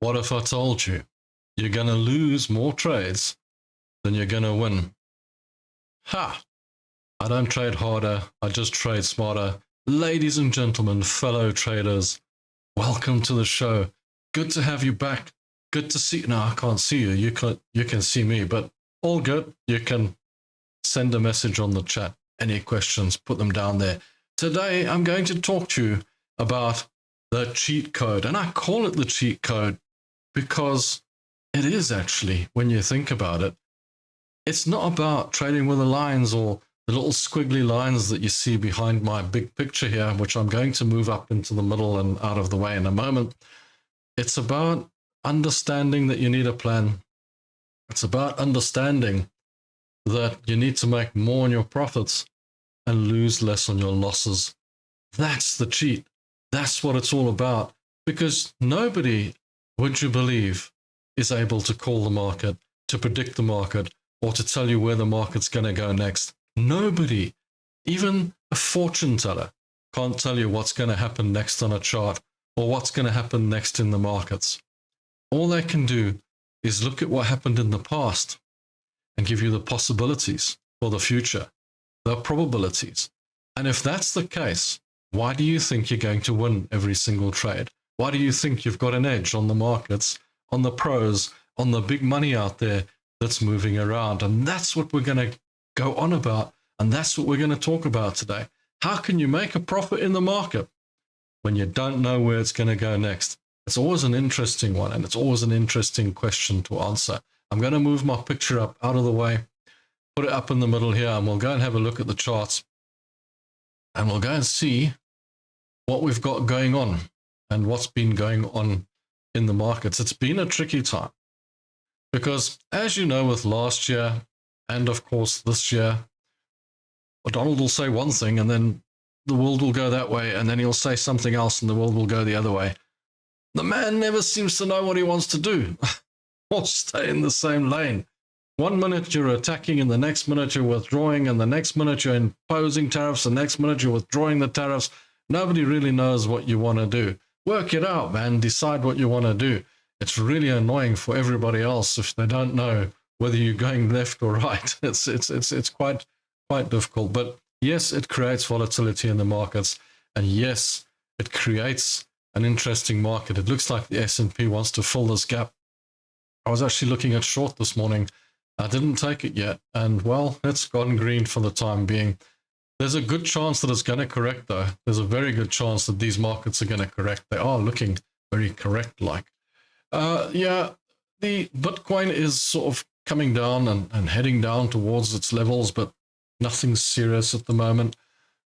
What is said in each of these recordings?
What if I told you you're going to lose more trades than you're going to win? Ha! I don't trade harder, I just trade smarter. Ladies and gentlemen, fellow traders, welcome to the show. Good to have you back. Good to see you. No, I can't see you. You can see me, but all good. You can send a message on the chat. Any questions, put them down there. Today, I'm going to talk to you about the cheat code. And I call it the cheat code because it is actually, when you think about it, it's not about trading with the lines or the little squiggly lines that you see behind my big picture here, which I'm going to move up into the middle and out of the way in a moment. It's about understanding that you need a plan. It's about understanding that you need to make more on your profits and lose less on your losses. That's the cheat. That's what it's all about. Because nobody, would you believe, is able to call the market, to predict the market, or to tell you where the market's going to go next. Nobody, even a fortune teller, can't tell you what's going to happen next on a chart or what's going to happen next in the markets. All they can do is look at what happened in the past and give you the possibilities for the future, the probabilities. And if that's the case, why do you think you're going to win every single trade? Why do you think you've got an edge on the markets, on the pros, on the big money out there that's moving around? And that's what we're going to go on about, and that's what we're going to talk about today. How can you make a profit in the market when you don't know where it's going to go next? It's always an interesting one, and it's always an interesting question to answer. I'm going to move my picture up out of the way, put it up in the middle here, and we'll go and have a look at the charts, and we'll go and see what we've got going on and what's been going on in the markets. It's been a tricky time because, as you know, with last year, and of course this year, Donald will say one thing and then the world will go that way, and then he'll say something else and the world will go the other way. The man never seems to know what he wants to do or stay in the same lane. 1 minute you're attacking, and the next minute you're withdrawing, and the next minute you're imposing tariffs, the next minute you're withdrawing the tariffs. Nobody really knows what you want to do. Work it out, man. Decide what you want to do. It's really annoying for everybody else if they don't know whether you're going left or right. It's quite difficult. But yes, it creates volatility in the markets, and yes, it creates an interesting market. It looks like the S&P wants to fill this gap. I was actually looking at short this morning. I didn't take it yet, and well, it's gone green for the time being. There's a good chance that it's going to correct, though. There's a very good chance that these markets are going to correct. They are looking very correct-like. Yeah, the Bitcoin is sort of coming down and heading down towards its levels, but nothing serious at the moment.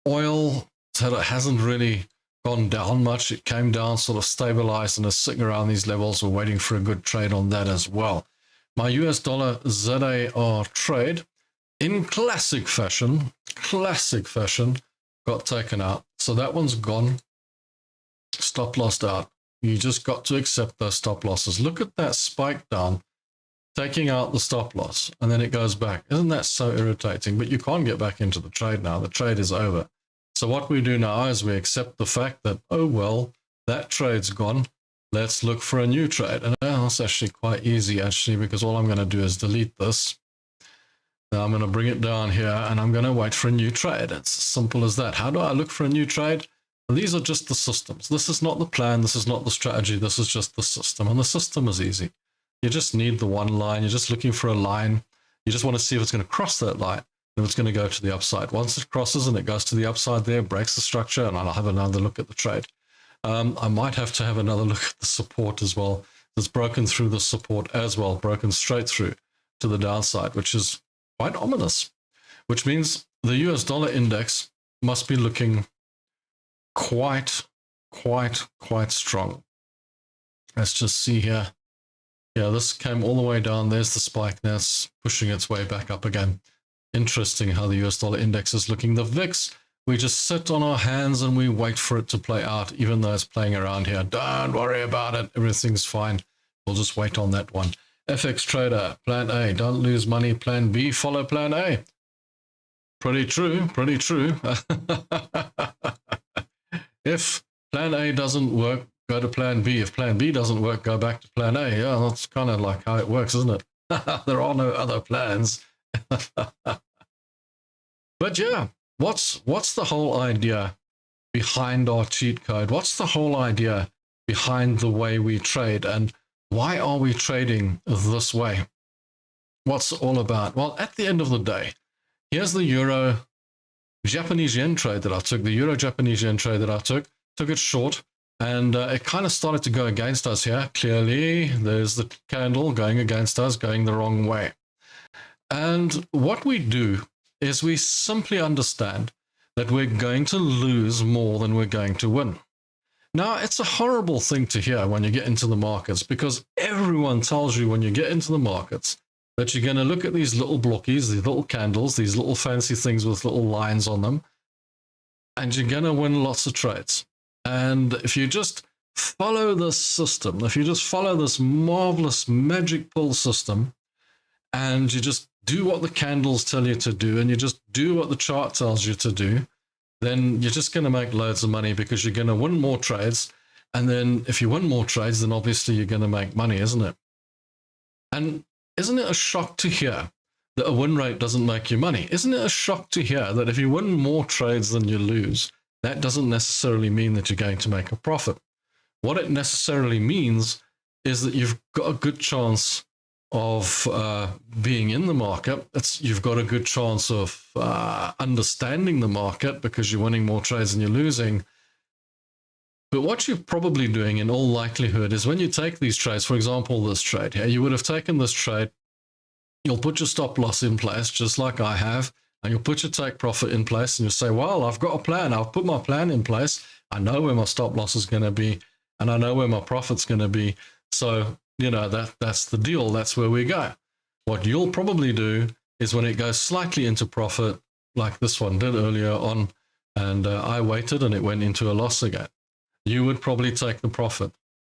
Oil hasn't really gone down much. It came down, sort of stabilized, and is sitting around these levels. We're waiting for a good trade on that as well. My US dollar ZAR trade, in classic fashion, got taken out. So that one's gone. Stop loss out. You just got to accept those stop losses. Look at that spike down, taking out the stop loss, and then it goes back. Isn't that so irritating? But you can't get back into the trade now. The trade is over. So what we do now is we accept the fact that, oh, well, that trade's gone. Let's look for a new trade. And that's actually quite easy, actually, because all I'm going to do is delete this. Now I'm going to bring it down here, and I'm going to wait for a new trade. It's as simple as that. How do I look for a new trade? Well, these are just the systems. This is not the plan. This is not the strategy. This is just the system. And the system is easy. You just need the one line. You're just looking for a line. You just want to see if it's going to cross that line, if it's going to go to the upside. Once it crosses and it goes to the upside there, breaks the structure, and I'll have another look at the trade. I might have to have another look at the support as well. It's broken through the support as well, broken straight through to the downside, which is quite ominous, which means the US dollar index must be looking quite strong. Let's just see here. Yeah, this came all the way down. There's the spike. Now it's pushing its way back up again. Interesting how the US dollar index is looking. The VIX, we just sit on our hands and we wait for it to play out, even though it's playing around here. Don't worry about it. Everything's fine. We'll just wait on that one. FX trader, plan A, don't lose money. Plan B, follow plan A. Pretty true, pretty true. If plan A doesn't work, go to plan B. If plan B doesn't work, go back to plan A. Yeah, that's kind of like how it works, isn't it? There are no other plans. But yeah, what's the whole idea behind our cheat code? What's the whole idea behind the way we trade, and why are we trading this way? What's it all about? Well, at the end of the day, here's the Euro Japanese yen trade that I took, the Euro Japanese yen trade that I took it short, and it kind of started to go against us here. Clearly, there's the candle going against us, going the wrong way. And what we do is we simply understand that we're going to lose more than we're going to win. Now, it's a horrible thing to hear when you get into the markets, because everyone tells you when you get into the markets that you're going to look at these little blockies, these little candles, these little fancy things with little lines on them, and you're going to win lots of trades. And if you just follow this system, if you just follow this marvelous magic pull system, and you just do what the candles tell you to do, and you just do what the chart tells you to do, then you're just going to make loads of money, because you're going to win more trades. And then if you win more trades, then obviously you're going to make money, isn't it? And isn't it a shock to hear that a win rate doesn't make you money? Isn't it a shock to hear that if you win more trades than you lose, that doesn't necessarily mean that you're going to make a profit? What it necessarily means is that you've got a good chance of being in the market. You've got a good chance of understanding the market, because you're winning more trades than you're losing. But what you're probably doing in all likelihood is when you take these trades, for example, this trade here, you would have taken this trade, you'll put your stop loss in place, just like I have, and you'll put your take profit in place, and you'll say, well, I've got a plan. I've put my plan in place. I know where my stop loss is going to be, and I know where my profit's going to be. So, you know, that's the deal. That's where we go. What you'll probably do is when it goes slightly into profit, like this one did earlier on, and I waited and it went into a loss again, you would probably take the profit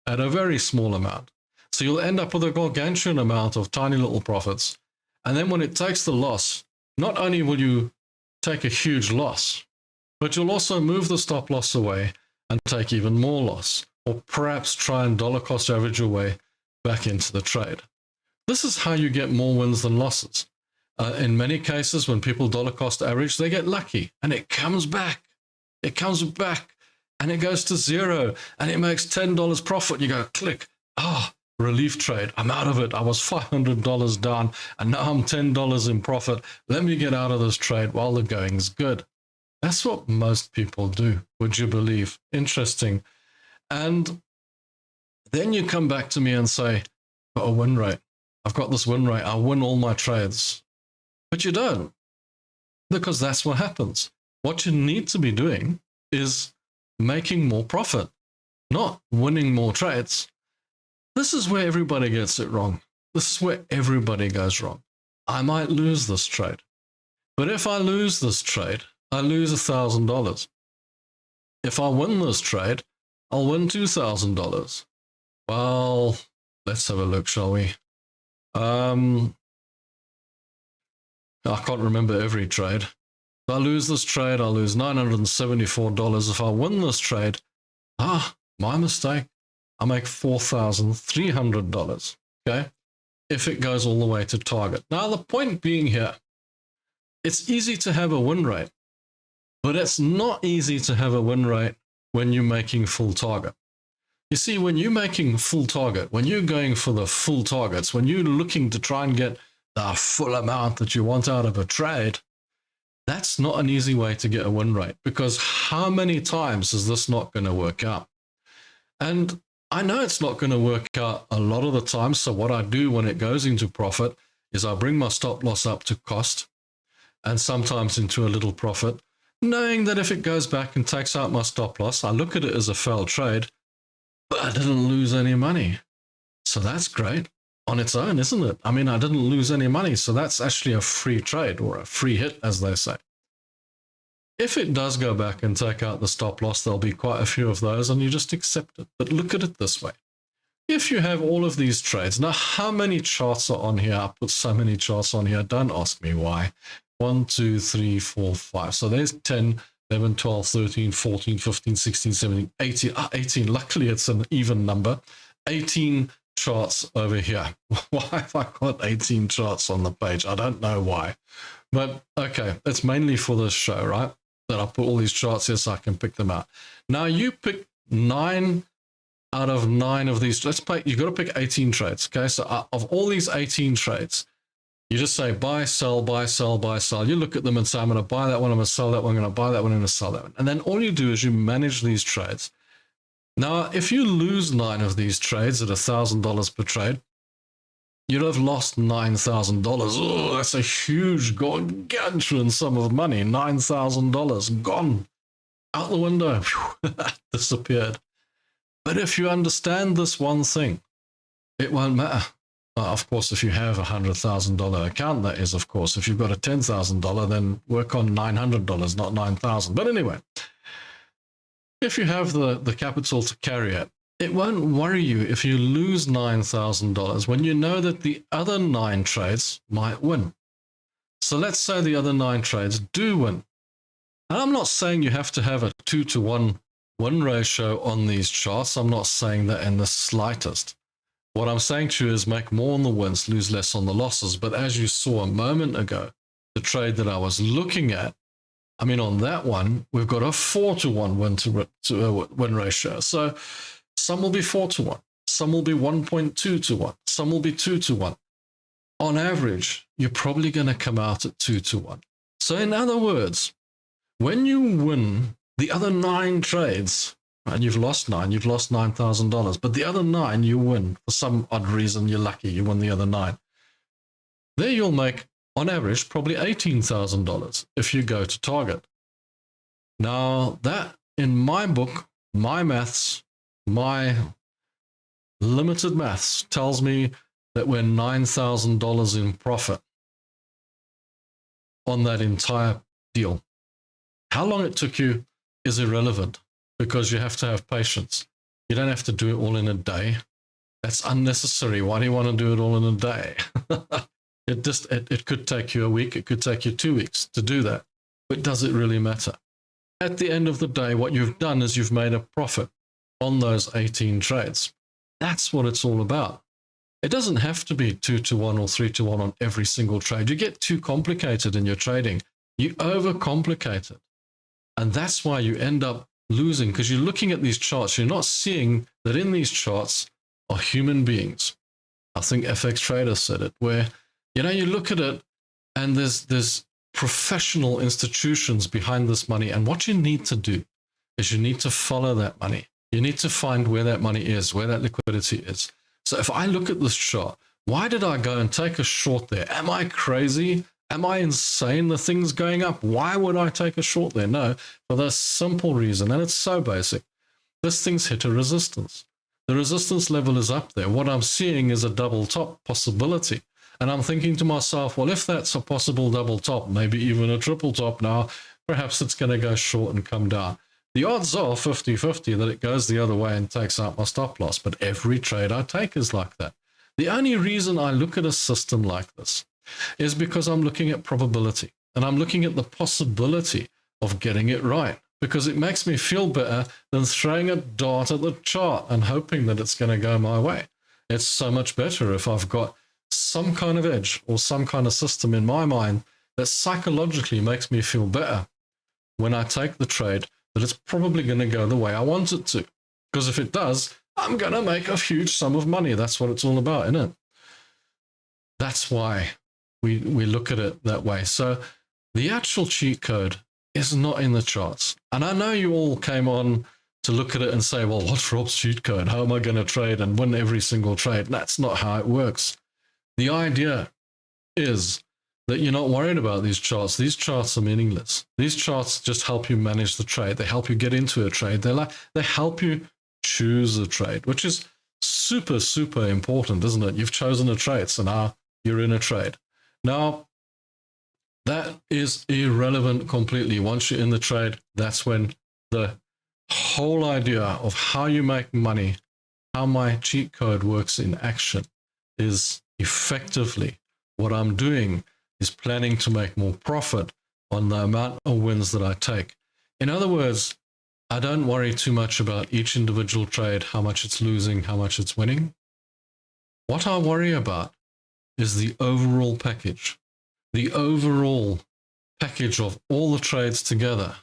at a very small amount. So you'll end up with a gargantuan amount of tiny little profits. And then when it takes the loss, not only will you take a huge loss, but you'll also move the stop loss away and take even more loss, or perhaps try and dollar cost average your way back into the trade. This is how you get more wins than losses. In many cases, when people dollar cost average, they get lucky and it comes back. It comes back and it goes to zero and it makes $10 profit. You go, click, relief trade. I'm out of it. I was $500 down and now I'm $10 in profit. Let me get out of this trade while the going's good. That's what most people do, would you believe? Interesting. And then you come back to me and say, I've got a win rate. I've got this win rate. I win all my trades. But you don't, because that's what happens. What you need to be doing is making more profit, not winning more trades. This is where everybody gets it wrong. This is where everybody goes wrong. I might lose this trade, but if I lose this trade, I lose $1,000. If I win this trade, I'll win $2,000. Well, let's have a look, shall we? I can't remember every trade. If I lose this trade, I'll lose $974. If I win this trade, my mistake, I make $4,300, okay? If it goes all the way to target. Now, the point being here, it's easy to have a win rate, but it's not easy to have a win rate when you're making full target. You see, when you're making full target, when you're going for the full targets, when you're looking to try and get the full amount that you want out of a trade, that's not an easy way to get a win rate, because how many times is this not going to work out? And I know it's not going to work out a lot of the time. So what I do when it goes into profit is I bring my stop loss up to cost and sometimes into a little profit, knowing that if it goes back and takes out my stop loss, I look at it as a failed trade, but I didn't lose any money. So that's great on its own, isn't it? I mean, I didn't lose any money. So that's actually a free trade, or a free hit, as they say. If it does go back and take out the stop loss, there'll be quite a few of those and you just accept it. But look at it this way. If you have all of these trades, now how many charts are on here? I put so many charts on here. Don't ask me why. 1, 2, 3, 4, 5. So there's 10 11, 12, 13, 14, 15, 16, 17, 18. 18. Luckily, it's an even number. 18 charts over here. Why have I got 18 charts on the page? I don't know why. But okay, it's mainly for this show, right? That I put all these charts here so I can pick them out. Now you pick 9 out of 9 of these. You've got to pick 18 trades. Okay, so of all these 18 trades, you just say buy, sell, buy, sell, buy, sell. You look at them and say, I'm going to buy that one, I'm going to sell that one, I'm going to buy that one, I'm going to sell that one. And then all you do is you manage these trades. Now, if you lose 9 of these trades at $1,000 per trade, you'd have lost $9,000. Oh, that's a huge, gargantuan sum of money. $9,000 gone out the window. Disappeared. But if you understand this one thing, it won't matter. Well, of course, if you have a $100,000 account, that is, of course. If you've got a $10,000, then work on $900, not $9,000. But anyway, if you have the capital to carry it, it won't worry you if you lose $9,000 when you know that the other 9 trades might win. So let's say the other 9 trades do win. And I'm not saying you have to have a 2-to-1 win ratio on these charts. I'm not saying that in the slightest. What I'm saying to you is make more on the wins, lose less on the losses. But as you saw a moment ago, the trade that I was looking at, I mean, on that one, we've got a 4-to-1 win ratio. So some will be 4-to-1, some will be 1.2-to-1, some will be 2-to-1. On average, you're probably going to come out at 2-to-1. So in other words, when you win the other 9 trades, and you've lost 9, you've lost $9,000, but the other 9 you win. For some odd reason, you're lucky, you win the other 9. There you'll make, on average, probably $18,000 if you go to target. Now, that, in my book, my maths, my limited maths tells me that we're $9,000 in profit on that entire deal. How long it took you is irrelevant because you have to have patience. You don't have to do it all in a day. That's unnecessary. Why do you want to do it all in a day? It could take you a week. It could take you 2 weeks to do that. But does it really matter? At the end of the day, what you've done is you've made a profit on those 18 trades. That's what it's all about. It doesn't have to be 2-to-1 or 3-to-1 on every single trade. You get too complicated in your trading. You overcomplicate it. And that's why you end up losing, because you're looking at these charts. You're not seeing that in these charts are human beings. I think FX Trader said it, where, you know, you look at it and there's professional institutions behind this money. And what you need to do is you need to follow that money. You need to find where that money is, where that liquidity is. So if I look at this chart, why did I go and take a short there? Am I crazy? Am I insane? The thing's going up. Why would I take a short there? No, for the simple reason, and it's so basic. This thing's hit a resistance. The resistance level is up there. What I'm seeing is a double top possibility. And I'm thinking to myself, well, if that's a possible double top, maybe even a triple top now, perhaps it's going to go short and come down. The odds are 50-50 that it goes the other way and takes out my stop loss. But every trade I take is like that. The only reason I look at a system like this is because I'm looking at probability. And I'm looking at the possibility of getting it right. Because it makes me feel better than throwing a dart at the chart and hoping that it's going to go my way. It's so much better if I've got some kind of edge or some kind of system in my mind that psychologically makes me feel better when I take the trade, that it's probably going to go the way I want it to. Because if it does, I'm going to make a huge sum of money. That's what it's all about, isn't it? That's why we look at it that way. So the actual cheat code is not in the charts. And I know you all came on to look at it and say, well, what's Rob's cheat code? How am I going to trade and win every single trade? That's not how it works. The idea is that you're not worried about these charts. These charts are meaningless. These charts just help you manage the trade. They help you get into a trade. They help you choose a trade, which is super, super important, isn't it? You've chosen a trade, so now you're in a trade. Now, that is irrelevant completely. Once you're in the trade, that's when the whole idea of how you make money, how my cheat code works in action, is effectively what I'm doing is planning to make more profit on the amount of wins that I take. In other words, I don't worry too much about each individual trade, how much it's losing, how much it's winning. What I worry about is the overall package, the overall package of all the trades together.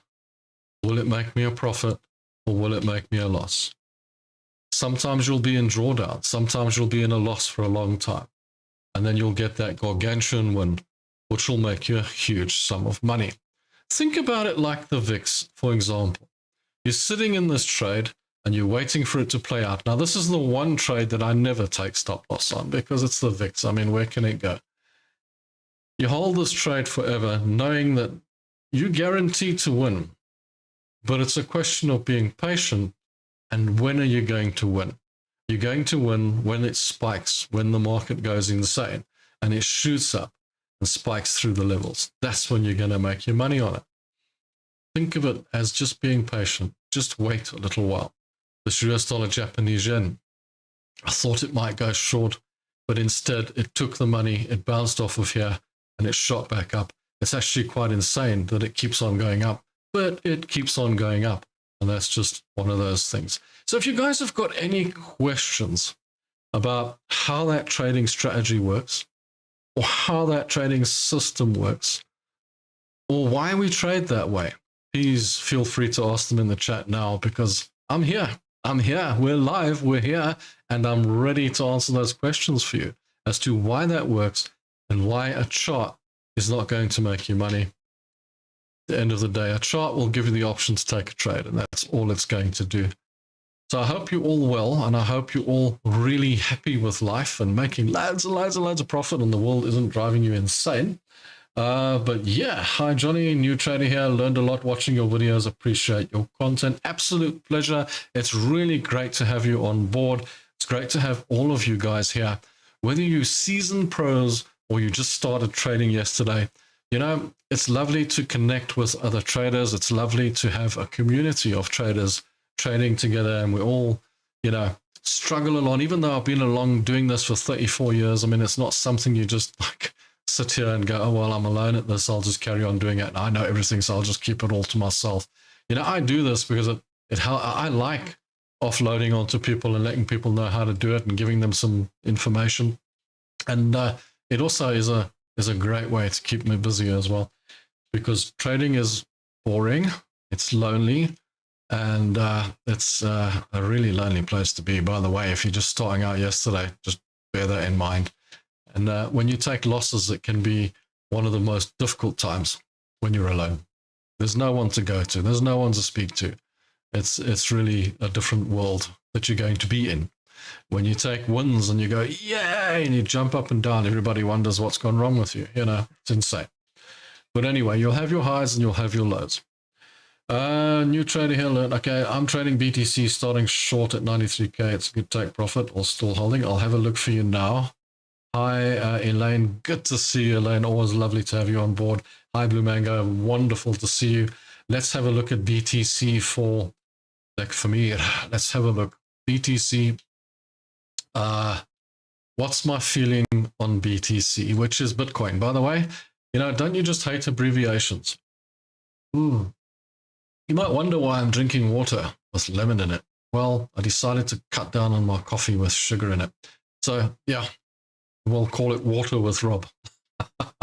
Will it make me a profit or will it make me a loss? Sometimes you'll be in drawdown. Sometimes you'll be in a loss for a long time. And then you'll get that gargantuan win, which will make you a huge sum of money. Think about it like the VIX, for example. You're sitting in this trade and you're waiting for it to play out. Now, this is the one trade that I never take stop loss on because it's the VIX. I mean, where can it go? You hold this trade forever, knowing that you're guaranteed to win. But it's a question of being patient. And when are you going to win? You're going to win when it spikes, when the market goes insane and it shoots up and spikes through the levels. That's when you're going to make your money on it. Think of it as just being patient. Just wait a little while. This US dollar Japanese yen, I thought it might go short, but instead it took the money, it bounced off of here and it shot back up. It's actually quite insane that it keeps on going up, but it keeps on going up. And that's just one of those things. So if you guys have got any questions about how that trading strategy works, or how that trading system works, or why we trade that way, please feel free to ask them in the chat now, because I'm here. We're live. We're here. And I'm ready to answer those questions for you as to why that works and why a chart is not going to make you money. The end of the day, a chart will give you the option to take a trade, and that's all it's going to do. So I hope you're all well, and I hope you're all really happy with life and making loads and loads and loads of profit, and the world isn't driving you insane. But yeah, hi Johnny, new trader here. Learned a lot watching your videos. Appreciate your content. Absolute pleasure. It's really great to have you on board. It's great to have all of you guys here. Whether you seasoned pros or you just started trading yesterday, you know, it's lovely to connect with other traders. It's lovely to have a community of traders trading together, and we all, you know, struggle along. Even though I've been along doing this for 34 years, I mean, it's not something you just like sit here and go, oh, well, I'm alone at this. I'll just carry on doing it. And I know everything, so I'll just keep it all to myself. You know, I do this because I like offloading onto people and letting people know how to do it and giving them some information. And it also is a great way to keep me busy as well, because trading is boring, it's lonely, and it's a really lonely place to be. By the way, if you're just starting out yesterday, just bear that in mind. And when you take losses, it can be one of the most difficult times when you're alone. There's no one to go to. There's no one to speak to. It's really a different world that you're going to be in. When you take wins and you go, yay, and you jump up and down, everybody wonders what's gone wrong with you. You know, it's insane. But anyway, you'll have your highs and you'll have your lows. New trader here, learn. Okay, I'm trading BTC starting short at 93K. It's a good take profit or still holding. I'll have a look for you now. Hi, Elaine. Good to see you, Elaine. Always lovely to have you on board. Hi, Blue Mango. Wonderful to see you. Let's have a look at BTC for me. Let's have a look. BTC. What's my feeling on BTC, which is Bitcoin? By the way, you know, don't you just hate abbreviations? You might wonder why I'm drinking water with lemon in it. Well, I decided to cut down on my coffee with sugar in it. So yeah, we'll call it water with Rob. But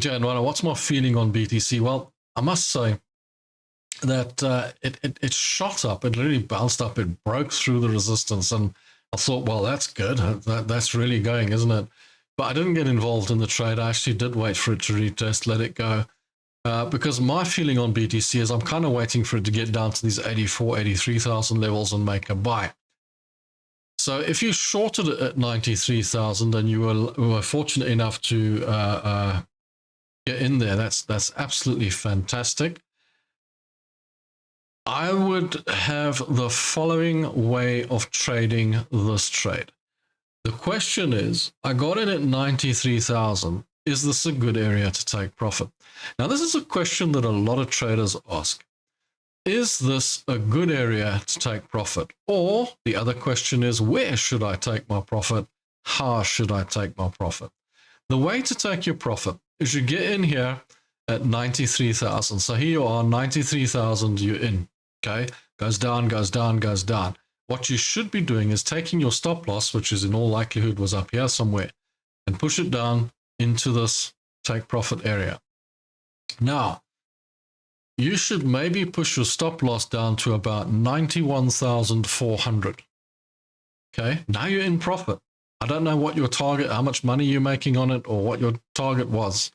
yeah, Nwana, what's my feeling on BTC? Well, I must say that it shot up, it really bounced up, it broke through the resistance, and I thought, well, that's good, that's really going, isn't it? But I didn't get involved in the trade. I actually did wait for it to retest, let it go, because my feeling on BTC is I'm kind of waiting for it to get down to these 84, 83,000 levels and make a buy. So if you shorted it at 93,000 and you were fortunate enough to get in there, that's absolutely fantastic. I would have the following way of trading this trade. The question is, I got in at 93,000. Is this a good area to take profit? Now, this is a question that a lot of traders ask. Is this a good area to take profit? Or the other question is, where should I take my profit? How should I take my profit? The way to take your profit is you get in here at 93,000. So here you are, 93,000, you're in. Okay, goes down, goes down, goes down. What you should be doing is taking your stop loss, which is in all likelihood was up here somewhere, and push it down into this take profit area. Now, you should maybe push your stop loss down to about 91,400. Okay, now you're in profit. I don't know what your target, how much money you're making on it, or what your target was.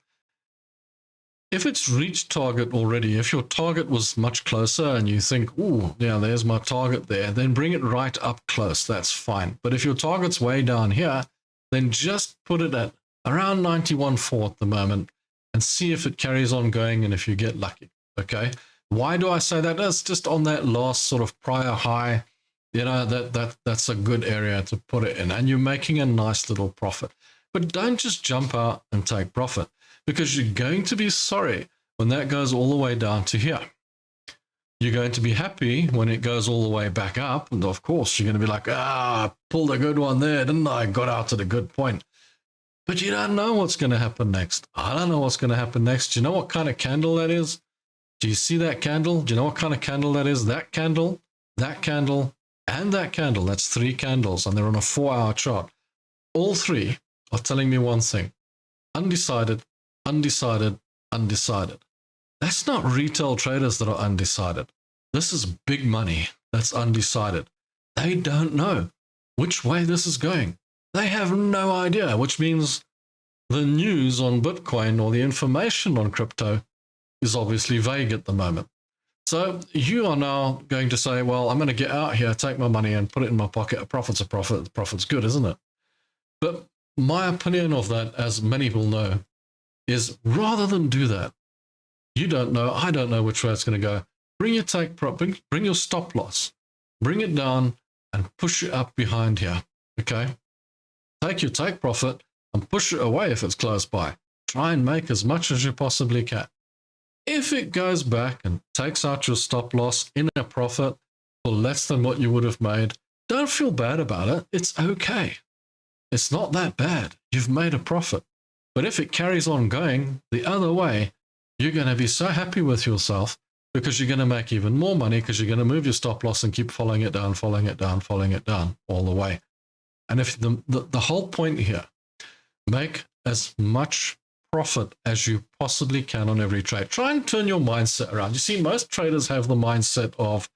If it's reached target already, if your target was much closer and you think, ooh, yeah, there's my target there, then bring it right up close. That's fine. But if your target's way down here, then just put it at around 91.4 at the moment and see if it carries on going and if you get lucky. Okay. Why do I say that? That's just on that last sort of prior high. You know, that's a good area to put it in, and you're making a nice little profit. But don't just jump out and take profit, because you're going to be sorry when that goes all the way down to here. You're going to be happy when it goes all the way back up, and of course you're going to be like, pulled a good one there, didn't I? Got out at a good point. But you don't know what's going to happen next. I don't know what's going to happen next. Do you know what kind of candle that is? Do you see that candle? Do you know what kind of candle that is? That candle, and that candle. That's 3 candles, and they're on a 4-hour chart. All 3 are telling me one thing: undecided, undecided, undecided. That's not retail traders that are undecided. This is big money that's undecided. They don't know which way this is going. They have no idea, which means the news on Bitcoin or the information on crypto is obviously vague at the moment. So you are now going to say, well, I'm going to get out here, take my money and put it in my pocket. A profit's a profit. The profit's good, isn't it? But my opinion of that, as many will know, is rather than do that, you don't know, I don't know which way it's going to go. Bring your bring your stop loss, bring it down and push it up behind here. Okay. Take your take profit and push it away if it's close by. Try and make as much as you possibly can. If it goes back and takes out your stop loss in a profit for less than what you would have made, don't feel bad about it. It's okay. It's not that bad. You've made a profit. But if it carries on going the other way, you're going to be so happy with yourself, because you're going to make even more money, because you're going to move your stop loss and keep following it down, following it down, following it down all the way. And if the whole point here, make as much profit as you possibly can on every trade. Try and turn your mindset around. You see, most traders have the mindset of,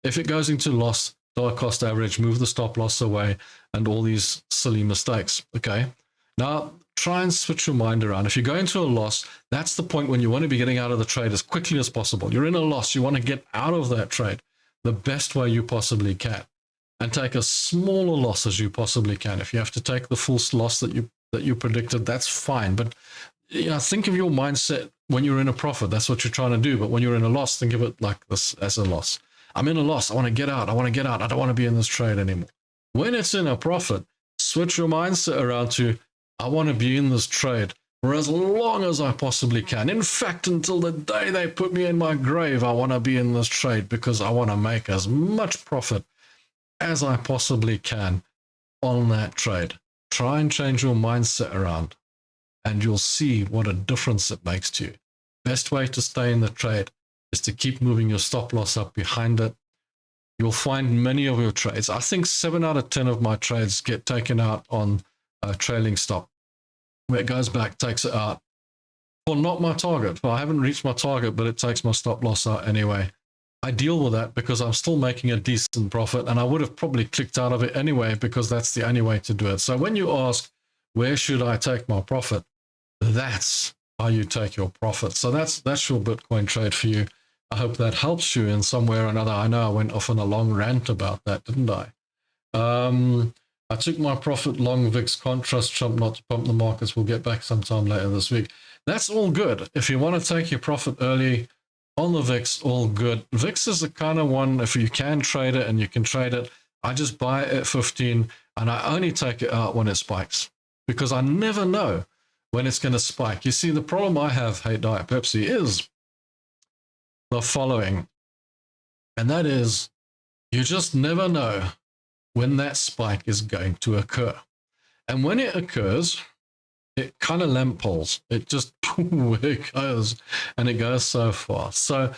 if it goes into loss, dollar cost average, move the stop loss away, and all these silly mistakes. Okay. Now try and switch your mind around. If you go into a loss, that's the point when you want to be getting out of the trade as quickly as possible. You're in a loss. You want to get out of that trade the best way you possibly can, and take as small a loss as you possibly can. If you have to take the full loss that you predicted, that's fine. But think of your mindset when you're in a profit. That's what you're trying to do. But when you're in a loss, think of it like this, as a loss. I'm in a loss. I want to get out. I want to get out. I don't want to be in this trade anymore. When it's in a profit, switch your mindset around to, I want to be in this trade for as long as I possibly can. In fact, until the day they put me in my grave, I want to be in this trade, because I want to make as much profit as I possibly can on that trade. Try and change your mindset around, and you'll see what a difference it makes to you. Best way to stay in the trade is to keep moving your stop loss up behind it. You'll find many of your trades, I think 7 out of 10 of my trades get taken out on a trailing stop, where it goes back, takes it out. Well, not my target. Well, I haven't reached my target, but it takes my stop loss out anyway. I deal with that because I'm still making a decent profit, and I would have probably clicked out of it anyway, because that's the only way to do it. So when you ask, where should I take my profit? That's how you take your profit. So that's your Bitcoin trade for you. I hope that helps you in some way or another. I know I went off on a long rant about that, didn't I? I took my profit long VIX contrast chump not to pump the markets. We'll get back sometime later this week. That's all good. If you want to take your profit early on the VIX, all good. VIX is the kind of one, if you can trade it and you can trade it, I just buy it at 15 and I only take it out when it spikes, because I never know when it's going to spike. You see, the problem I have, Hate Diet Pepsi, is the following, and that is, you just never know when that spike is going to occur. And when it occurs, it kind of lamp poles. It just, it goes, and it goes so far. So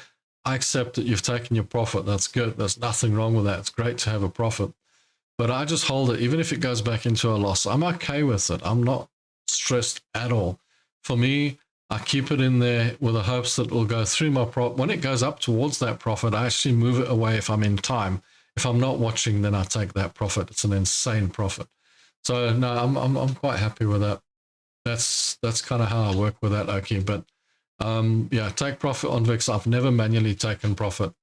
I accept that you've taken your profit. That's good. There's nothing wrong with that. It's great to have a profit. But I just hold it, even if it goes back into a loss. I'm okay with it. I'm not stressed at all. For me, I keep it in there with the hopes that it will go through my profit. When it goes up towards that profit, I actually move it away if I'm in time. If I'm not watching, then I take that profit. It's an insane profit. So no, I'm quite happy with that. That's kind of how I work with that, Oki. But yeah, take profit on VIX. I've never manually taken profit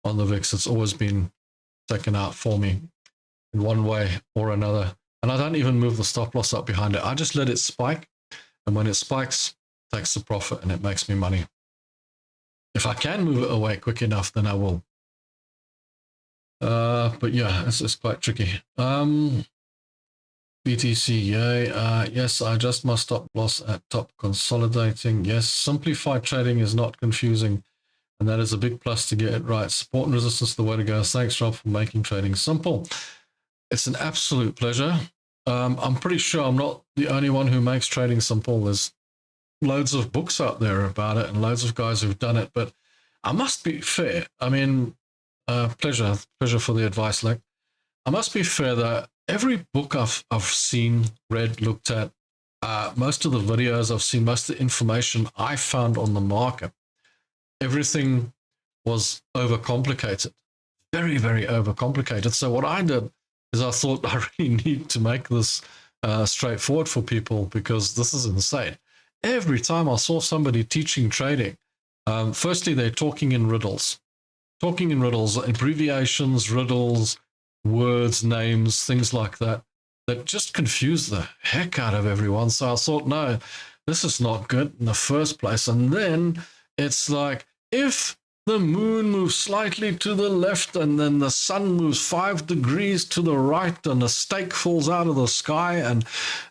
on the VIX. It's always been taken out for me in one way or another. And I don't even move the stop loss up behind it. I just let it spike. And when it spikes, it takes the profit and it makes me money. If I can move it away quick enough, then I will. But yeah, it's quite tricky. BTC, yay. Yes, I adjust my stop loss at top consolidating. Yes, simplified trading is not confusing. And that is a big plus to get it right. Support and resistance is the way to go. Thanks, Rob, for making trading simple. It's an absolute pleasure. I'm pretty sure I'm not the only one who makes trading simple. There's loads of books out there about it and loads of guys who've done it. But I must be fair. I mean, pleasure for the advice, Lek. I must be fair that every book I've seen, read, looked at, most of the videos I've seen, most of the information I found on the market, everything was overcomplicated. Very, very overcomplicated. So what I did is I thought I really need to make this straightforward for people because this is insane. Every time I saw somebody teaching trading, firstly, they're talking in riddles, abbreviations, riddles, words, names, things like that, that just confuse the heck out of everyone. So I thought, no, this is not good in the first place. And then it's like, if the moon moves slightly to the left and then the sun moves 5 degrees to the right and a stake falls out of the sky and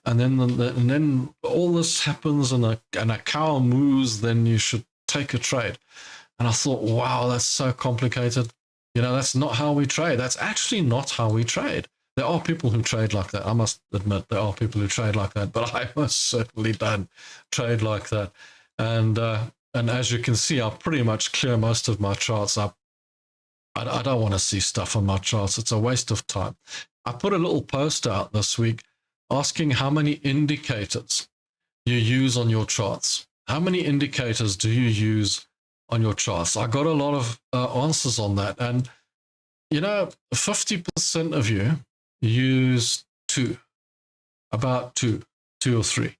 then all this happens and a cow moves, then you should take a trade. And I thought, wow, that's so complicated. You know, that's not how we trade. That's actually not how we trade. There are people who trade like that. I must admit, there are people who trade like that, but I most certainly don't trade like that. And as you can see, I pretty much clear most of my charts up. I don't want to see stuff on my charts. It's a waste of time. I put a little post out this week asking how many indicators you use on your charts. How many indicators do you use on your charts? I got a lot of answers on that. And, you know, 50% of you use about two or three.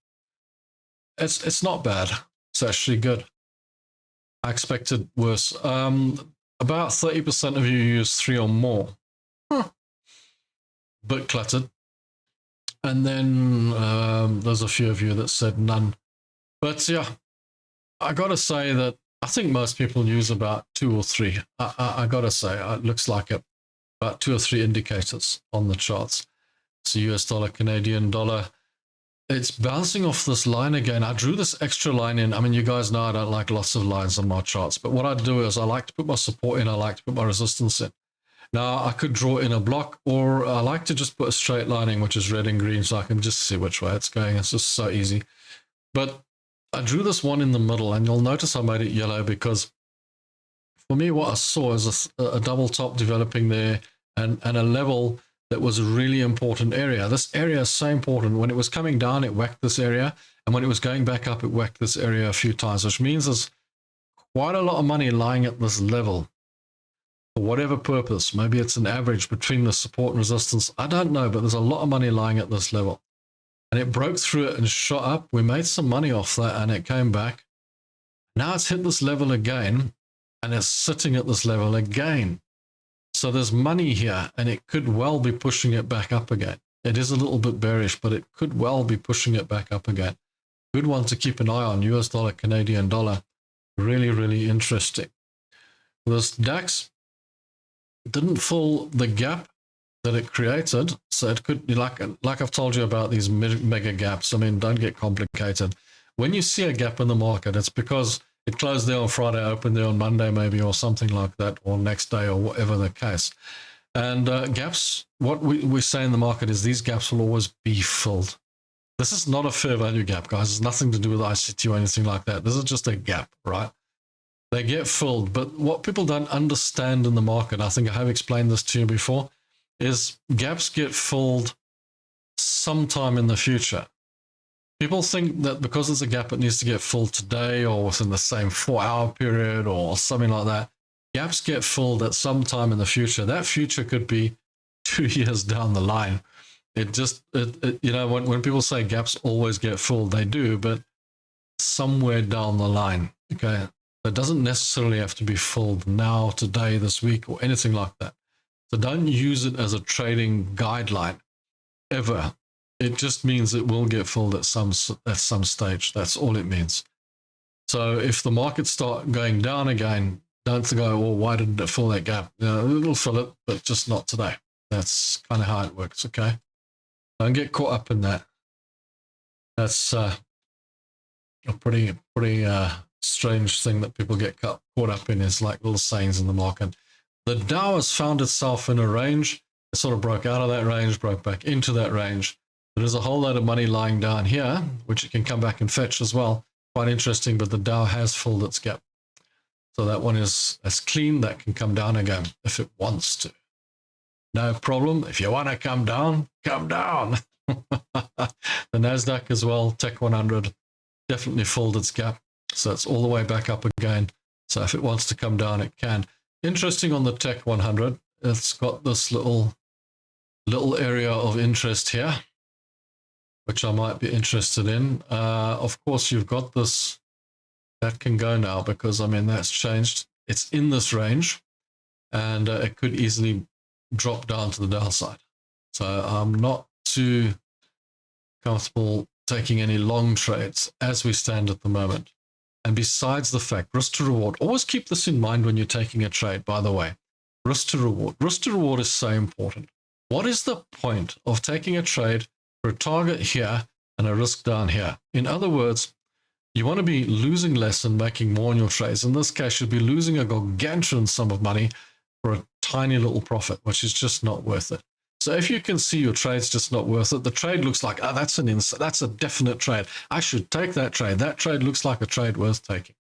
It's not bad. It's actually good. I expected worse. About 30% of you use 3 or more. Bit cluttered. And then there's a few of you that said none. But yeah, I got to say that I think most people use about 2 or 3. I got to say, it looks like it. About 2 or 3 indicators on the charts. It's a US dollar, Canadian dollar. It's bouncing off this line again. I drew this extra line in. I mean, you guys know I don't like lots of lines on my charts, but what I do is I like to put my support in. I like to put my resistance in. Now, I could draw in a block, or I like to just put a straight line in, which is red and green, so I can just see which way it's going. It's just so easy. But I drew this one in the middle, and you'll notice I made it yellow because for me, what I saw is a double top developing there and a level that was a really important area. This area is so important. When it was coming down, it whacked this area. And when it was going back up, it whacked this area a few times, which means there's quite a lot of money lying at this level for whatever purpose. Maybe it's an average between the support and resistance. I don't know, but there's a lot of money lying at this level. And it broke through it and shot up. We made some money off that and it came back. Now it's hit this level again and it's sitting at this level again. So there's money here and it could well be pushing it back up again. It is a little bit bearish, but it could well be pushing it back up again. Good one to keep an eye on, US dollar, Canadian dollar. Really, really interesting. This DAX didn't fill the gap that it created. So it could be like I've told you about these mega gaps. I mean, don't get complicated. When you see a gap in the market, it's because it closed there on Friday, opened there on Monday maybe, or something like that, or next day, or whatever the case. And gaps, what we say in the market is these gaps will always be filled. This is not a fair value gap, guys. It's nothing to do with ICT or anything like that. This is just a gap, right? They get filled. But what people don't understand in the market, I think I have explained this to you before, is gaps get filled sometime in the future. People think that because there's a gap, it needs to get filled today or within the same 4-hour period or something like that. Gaps get filled at some time in the future. That future could be 2 years down the line. It just, you know, when people say gaps always get filled, they do, but somewhere down the line, okay? It doesn't necessarily have to be filled now, today, this week, or anything like that. So don't use it as a trading guideline ever. It just means it will get filled at some stage. That's all it means. So if the markets start going down again, don't go, well, why didn't it fill that gap? You know, it'll fill it, but just not today. That's kind of how it works, okay? Don't get caught up in that. That's a pretty strange thing that people get caught up in, is like little sayings in the market. The Dow has found itself in a range. It sort of broke out of that range, broke back into that range. There's a whole load of money lying down here, which it can come back and fetch as well. Quite interesting, but the Dow has filled its gap. So that one is as clean, that can come down again if it wants to. No problem. If you want to come down, come down. The NASDAQ as well, Tech 100, definitely filled its gap. So it's all the way back up again. So if it wants to come down, it can. Interesting on the Tech 100, it's got this little area of interest here, which I might be interested in. Of course, you've got this, that can go now because, I mean, that's changed. It's in this range, and it could easily drop down to the downside. So I'm not too comfortable taking any long trades as we stand at the moment. And besides the fact, risk to reward, always keep this in mind when you're taking a trade, by the way. Risk to reward. Risk to reward is so important. What is the point of taking a trade for a target here and a risk down here? In other words, you want to be losing less and making more on your trades. In this case, you'll be losing a gargantuan sum of money for a tiny little profit, which is just not worth it. So if you can see your trade's just not worth it, the trade looks like, oh, that's a definite trade. I should take that trade. That trade looks like a trade worth taking.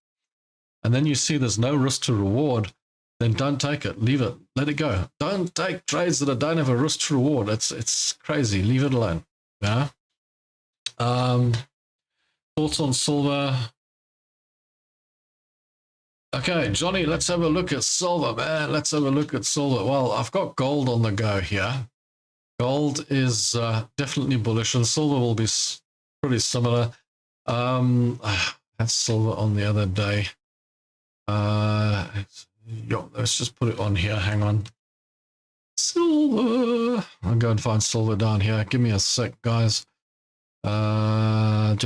And then you see there's no risk to reward, then don't take it. Leave it. Let it go. Don't take trades that don't have a risk to reward. It's crazy. Leave it alone. Yeah. Thoughts on silver? Okay, Johnny, let's have a look at silver, man. Let's have a look at silver. Well, I've got gold on the go here. Gold is definitely bullish, and silver will be pretty similar. That's silver on the other day. Let's just put it on here. Hang on. Silver. I'll go and find silver down here. Give me a sec, guys. Let's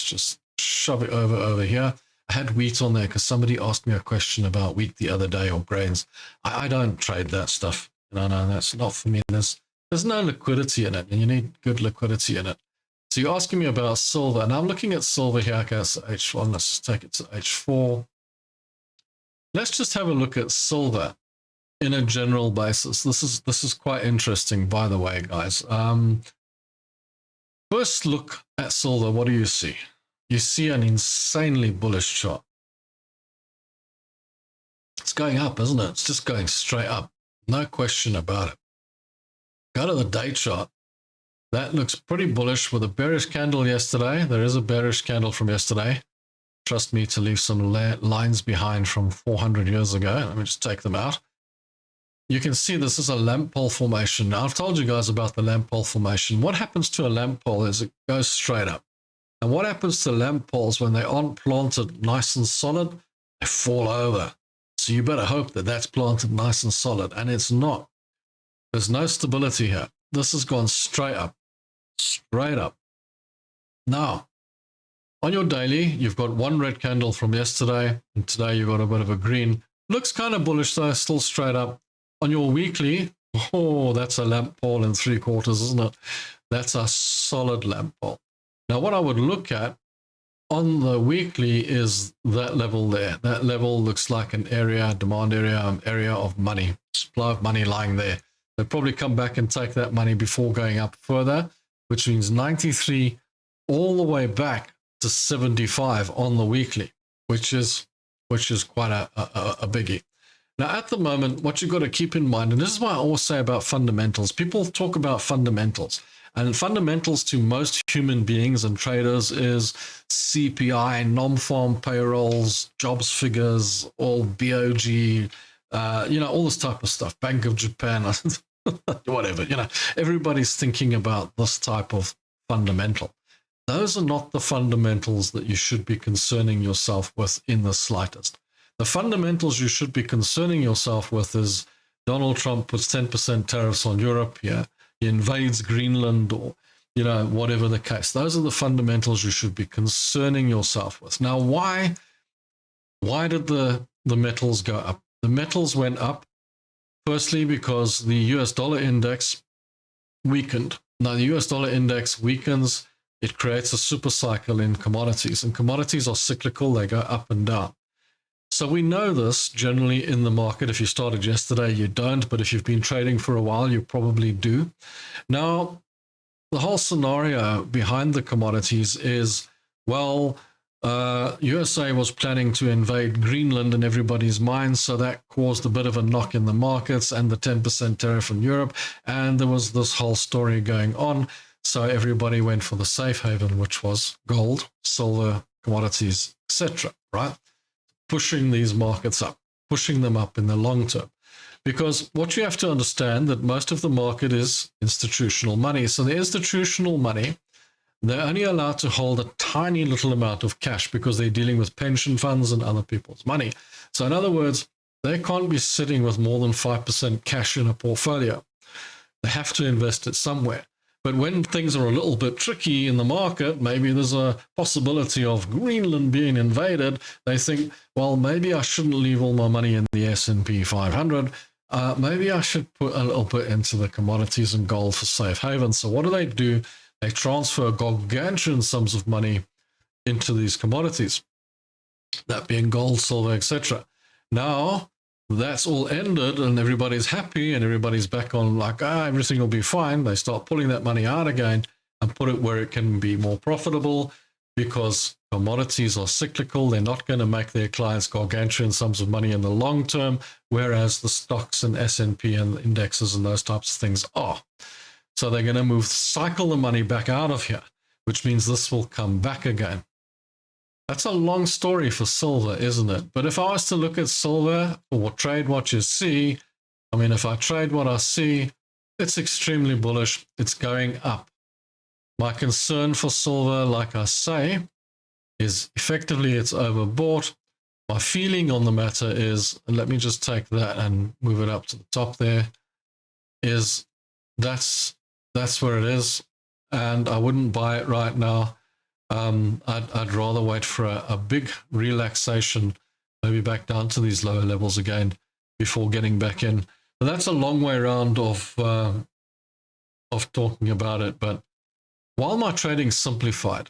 just shove it over here. I had wheat on there because somebody asked me a question about wheat the other day, or grains. I don't trade that stuff. No, that's not for me. There's no liquidity in it, and you need good liquidity in it. So you're asking me about silver, and I'm looking at silver here. Okay, so H1, let's take it to H4. Let's just have a look at silver in a general basis. This is quite interesting, by the way, guys. First look at silver. What do you see? You see an insanely bullish chart. It's going up, isn't it? It's just going straight up. No question about it. Go to the day chart. That looks pretty bullish with a bearish candle yesterday. There is a bearish candle from yesterday. Trust me to leave some lines behind from 400 years ago. Let me just take them out. You can see this is a lamp pole formation. Now, I've told you guys about the lamp pole formation. What happens to a lamp pole is it goes straight up. And what happens to lamp poles when they aren't planted nice and solid? They fall over. So you better hope that that's planted nice and solid. And it's not. There's no stability here. This has gone straight up. Straight up. Now, on your daily, you've got one red candle from yesterday. And today you've got a bit of a green. Looks kind of bullish though, still straight up. On your weekly, oh, that's a lamp pole in 3/4, isn't it? That's a solid lamp pole. Now, what I would look at on the weekly is that level there. That level looks like an area, demand area, area of money, supply of money lying there. They'll probably come back and take that money before going up further, which means 93 all the way back to 75 on the weekly, which is quite a biggie. Now, at the moment, what you've got to keep in mind, and this is why I always say about fundamentals, people talk about fundamentals, and fundamentals to most human beings and traders is CPI, non-farm payrolls, jobs figures, all BOG, all this type of stuff, Bank of Japan, whatever, everybody's thinking about this type of fundamental. Those are not the fundamentals that you should be concerning yourself with in the slightest. The fundamentals you should be concerning yourself with is Donald Trump puts 10% tariffs on Europe. Yeah, he invades Greenland, or whatever the case. Those are the fundamentals you should be concerning yourself with. Now, why did the metals go up? The metals went up firstly because the US dollar index weakened. Now, the US dollar index weakens, it creates a super cycle in commodities, and commodities are cyclical, they go up and down. So we know this generally in the market. If you started yesterday, you don't, but if you've been trading for a while, you probably do. Now, the whole scenario behind the commodities is, well, USA was planning to invade Greenland in everybody's minds, so that caused a bit of a knock in the markets and the 10% tariff in Europe, and there was this whole story going on. So everybody went for the safe haven, which was gold, silver, commodities, etc., right? Pushing these markets up, pushing them up in the long term. Because what you have to understand that most of the market is institutional money. So the institutional money, they're only allowed to hold a tiny little amount of cash because they're dealing with pension funds and other people's money. So in other words, they can't be sitting with more than 5% cash in a portfolio. They have to invest it somewhere. But when things are a little bit tricky in the market, maybe there's a possibility of Greenland being invaded, they think, well, maybe I shouldn't leave all my money in the S&P 500. Maybe I should put a little bit into the commodities and gold for safe haven. So what do? They transfer gargantuan sums of money into these commodities, that being gold, silver, etc. Now, that's all ended and everybody's happy and everybody's back on like, everything will be fine. They start pulling that money out again and put it where it can be more profitable, because commodities are cyclical. They're not going to make their clients gargantuan sums of money in the long term, whereas the stocks and S&P and indexes and those types of things are. So they're going to cycle the money back out of here, which means this will come back again. That's a long story for silver, isn't it? But if I was to look at silver or trade what you see, if I trade what I see, it's extremely bullish. It's going up. My concern for silver, like I say, is effectively it's overbought. My feeling on the matter is, and let me just take that and move it up to the top there, is that's where it is, and I wouldn't buy it right now. I'd rather wait for a big relaxation, maybe back down to these lower levels again before getting back in. But that's a long way around of talking about it. But while my trading's simplified,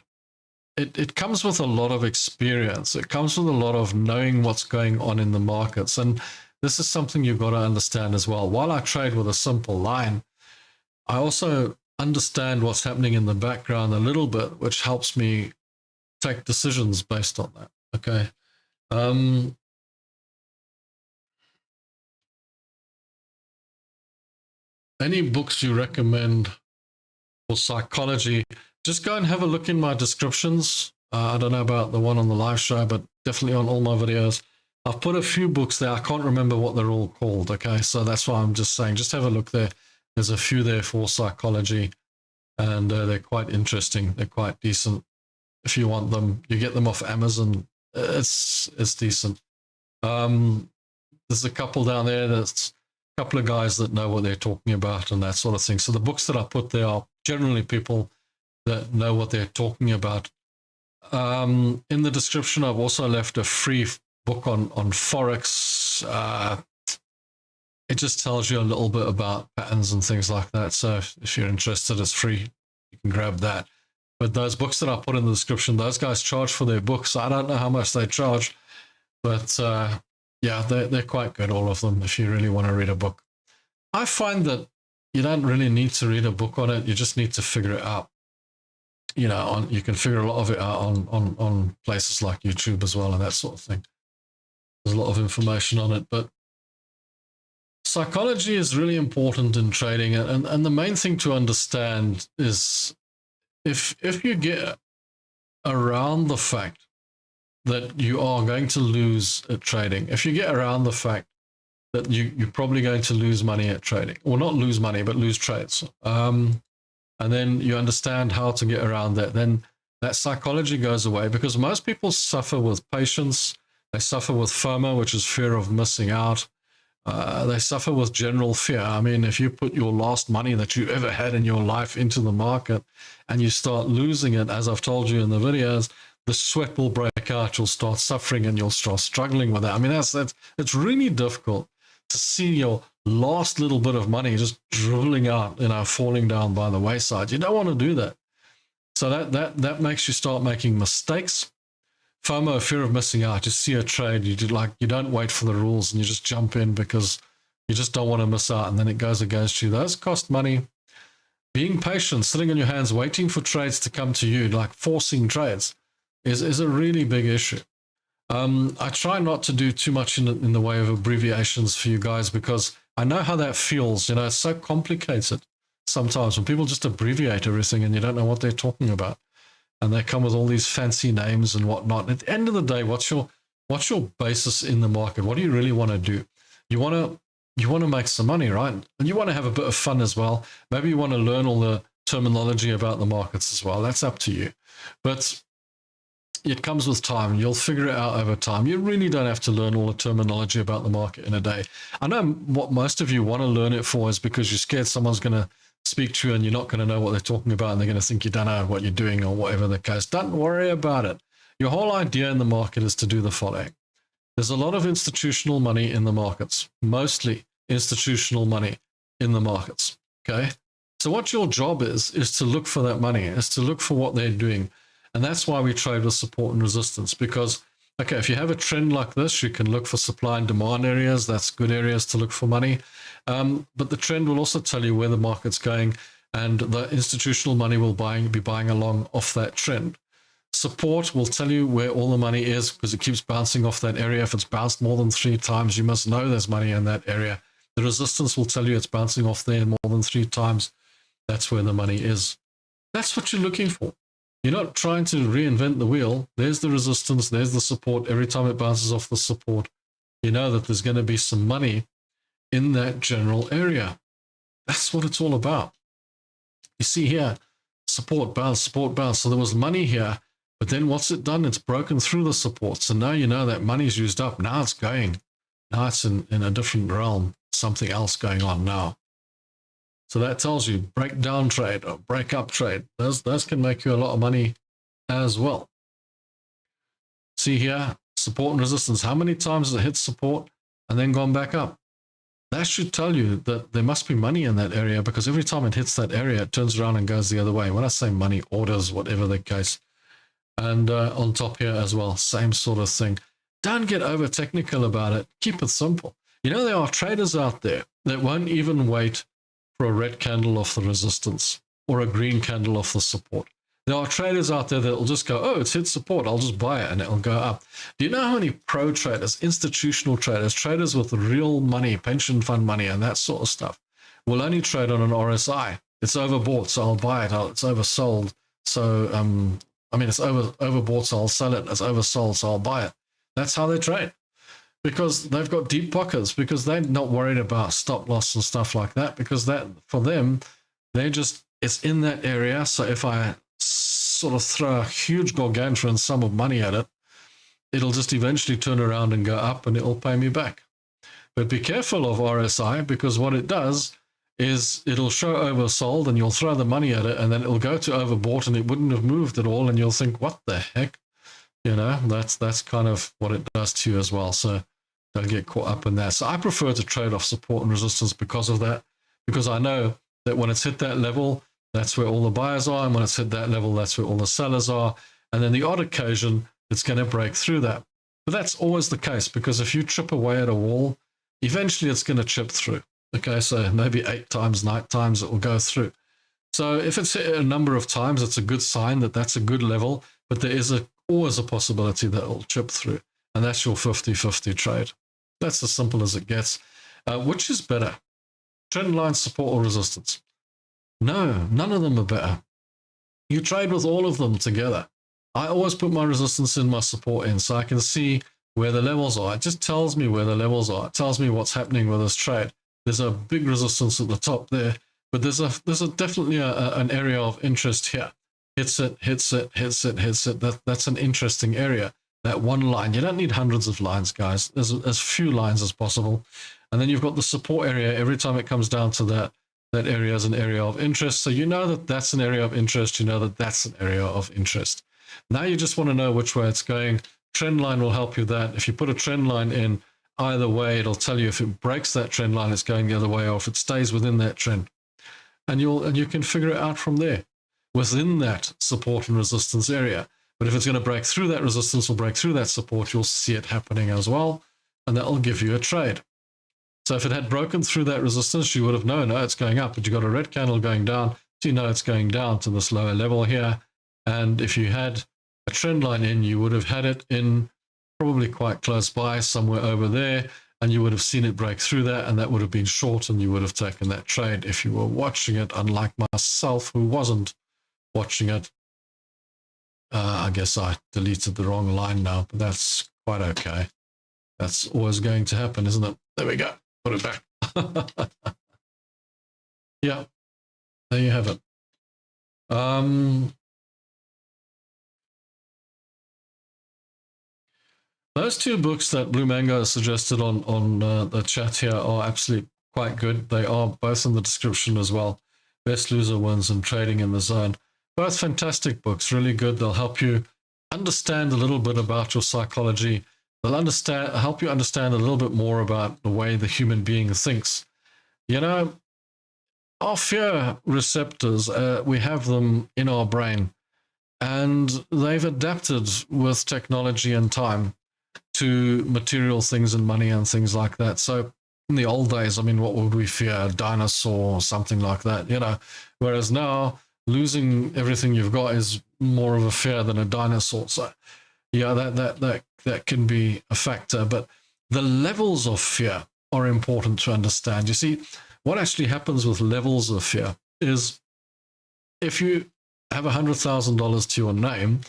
it comes with a lot of experience. It comes with a lot of knowing what's going on in the markets. And this is something you've got to understand as well. While I trade with a simple line, I also understand what's happening in the background a little bit, which helps me take decisions based on that. Okay. Any books you recommend for psychology? Just go and have a look in my descriptions. I don't know about the one on the live show, but definitely on all my videos. I've put a few books there. I can't remember what they're all called. Okay. So that's why I'm just saying, just have a look there. There's a few there for psychology, and they're quite interesting. They're quite decent. If you want them, you get them off Amazon. It's decent. There's a couple down there. There's a couple of guys that know what they're talking about and that sort of thing. So the books that I put there are generally people that know what they're talking about. In the description, I've also left a free book on Forex. It just tells you a little bit about patterns and things like that. So if you're interested, it's free. You can grab that. But those books that I put in the description, those guys charge for their books. I don't know how much they charge, but yeah, they're quite good, all of them, if you really want to read a book. I find that you don't really need to read a book on it. You just need to figure it out. You know, you can figure a lot of it out on places like YouTube as well and that sort of thing. There's a lot of information on it, but psychology is really important in trading. And the main thing to understand is if you get around the fact that you are going to lose at trading, if you get around the fact that you're probably going to lose money at trading, or not lose money, but lose trades, and then you understand how to get around that, then that psychology goes away, because most people suffer with patience. They suffer with FOMO, which is fear of missing out. They suffer with general fear. I mean, if you put your last money that you ever had in your life into the market and you start losing it, as I've told you in the videos, the sweat will break out. You'll start suffering and you'll start struggling with that. I mean, it's really difficult to see your last little bit of money just dribbling out, you know, falling down by the wayside. You don't want to do that. So that makes you start making mistakes. FOMO, fear of missing out. You see a trade, you don't wait for the rules and you just jump in because you just don't want to miss out, and then it goes against you. Those cost money. Being patient, sitting on your hands, waiting for trades to come to you, like forcing trades, is a really big issue. I try not to do too much in the way of abbreviations for you guys, because I know how that feels. You know, it's so complicated sometimes when people just abbreviate everything and you don't know what they're talking about. And they come with all these fancy names and whatnot. At the end of the day, what's your basis in the market? What do you really want to do? You want to make some money, right? And you want to have a bit of fun as well. Maybe you want to learn all the terminology about the markets as well. That's up to you. But it comes with time. You'll figure it out over time. You really don't have to learn all the terminology about the market in a day. I know what most of you want to learn it for is because you're scared someone's going to speak to you and you're not going to know what they're talking about, and they're going to think you don't know what you're doing or whatever the case. Don't worry about it. Your whole idea in the market is to do the following. There's a lot of institutional money in the markets, mostly institutional money in the markets, okay? So what your job is to look for that money, is to look for what they're doing. And that's why we trade with support and resistance, because, okay, if you have a trend like this, you can look for supply and demand areas. That's good areas to look for money. But the trend will also tell you where the market's going, and the institutional money will be buying along off that trend. Support will tell you where all the money is, because it keeps bouncing off that area. If it's bounced more than 3 times, you must know there's money in that area. The resistance will tell you it's bouncing off there more than 3 times. That's where the money is. That's what you're looking for. You're not trying to reinvent the wheel. There's the resistance, there's the support. Every time it bounces off the support, you know that there's going to be some money in that general area. That's what it's all about. You see here, support, bounce, support, bounce. So there was money here, but then what's it done? It's broken through the support. So now you know that money's used up. Now it's going. Now it's in a different realm, something else going on now. So that tells you breakdown trade or break up trade. Those can make you a lot of money as well. See here, support and resistance. How many times has it hit support and then gone back up? That should tell you that there must be money in that area, because every time it hits that area, it turns around and goes the other way. When I say money, orders, whatever the case. And on top here as well, same sort of thing. Don't get over technical about it. Keep it simple. You know, there are traders out there that won't even wait for a red candle off the resistance or a green candle off the support. There are traders out there that will just go, oh, it's hit support, I'll just buy it and it'll go up. Do you know how many pro traders, institutional traders, traders with real money, pension fund money and that sort of stuff, will only trade on an RSI? It's overbought, so I'll buy it. It's oversold, so it's overbought, so I'll sell it. It's oversold, so I'll buy it. That's how they trade, because they've got deep pockets, because they're not worried about stop loss and stuff like that, because that, for them, it's in that area. So if I sort of throw a huge gargantuan sum of money at it, it'll just eventually turn around and go up and it'll pay me back. But be careful of RSI, because what it does is it'll show oversold and you'll throw the money at it and then it'll go to overbought and it wouldn't have moved at all, and you'll think, what the heck? You know, that's kind of what it does to you as well. So don't get caught up in that. So I prefer to trade off support and resistance because of that, because I know that when it's hit that level, that's where all the buyers are, and when it's hit that level, that's where all the sellers are. And then the odd occasion, it's going to break through that. But that's always the case, because if you chip away at a wall, eventually it's going to chip through. Okay, so maybe 8 times, 9 times it will go through. So if it's hit a number of times, it's a good sign that that's a good level, but there is always a possibility that it'll chip through. And that's your 50-50 trade. That's as simple as it gets. Which is better? Trend line, support, or resistance? No, none of them are better. You trade with all of them together. I always put my resistance in, my support in, so I can see where the levels are. It just tells me where the levels are. It tells me what's happening with this trade. There's a big resistance at the top there, but there's definitely an area of interest here. Hits it, hits it, hits it, hits it. That's an interesting area. That one line. You don't need hundreds of lines, guys. There's as few lines as possible. And then you've got the support area. Every time it comes down to that area is an area of interest. So you know that that's an area of interest. You know that that's an area of interest. Now you just want to know which way it's going. Trend line will help you that. If you put a trend line in either way, it'll tell you if it breaks that trend line, it's going the other way, or if it stays within that trend. And you can figure it out from there, within that support and resistance area. But if it's going to break through that resistance or break through that support, you'll see it happening as well, and that will give you a trade. So if it had broken through that resistance, you would have known, oh, it's going up, but you got a red candle going down, so you know it's going down to this lower level here. And if you had a trend line in, you would have had it in probably quite close by, somewhere over there, and you would have seen it break through that, and that would have been short, and you would have taken that trade if you were watching it, unlike myself, who wasn't watching it. I guess I deleted the wrong line now, but that's quite okay. That's always going to happen, isn't it? There we go. Put it back. Yeah, there you have it. Those two books that Blue Mango suggested on the chat here are absolutely quite good. They are both in the description as well. Best Loser Wins and Trading in the Zone. Both fantastic books, really good. They'll help you understand a little bit about your psychology. They'll help you understand a little bit more about the way the human being thinks. You know, our fear receptors, we have them in our brain, and they've adapted with technology and time to material things and money and things like that. So in the old days, I mean, what would we fear? A dinosaur or something like that, you know, whereas now losing everything you've got is more of a fear than a dinosaur. So yeah, that can be a factor, but the levels of fear are important to understand. You see, what actually happens with levels of fear is if you have $100,000 to your name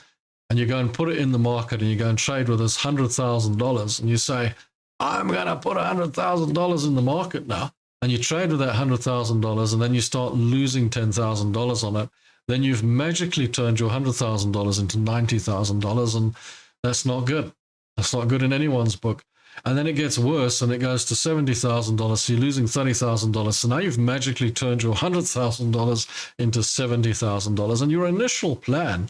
and you go and put it in the market and you go and trade with this $100,000 and you say, I'm going to put $100,000 in the market now, and you trade with that $100,000 and then you start losing $10,000 on it, then you've magically turned your $100,000 into $90,000, and that's not good. That's not good in anyone's book. And then it gets worse and it goes to $70,000, so you're losing $30,000. So now you've magically turned your $100,000 into $70,000, and your initial plan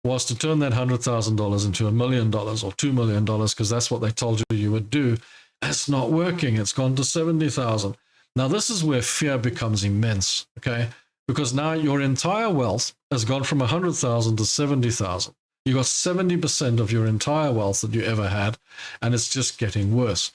was to turn that $100,000 into $1 million or $2 million, because that's what they told you would do. That's not working. It's gone to 70,000. Now, this is where fear becomes immense, okay? Because now your entire wealth has gone from 100,000 to 70,000. You got 70% of your entire wealth that you ever had, and it's just getting worse.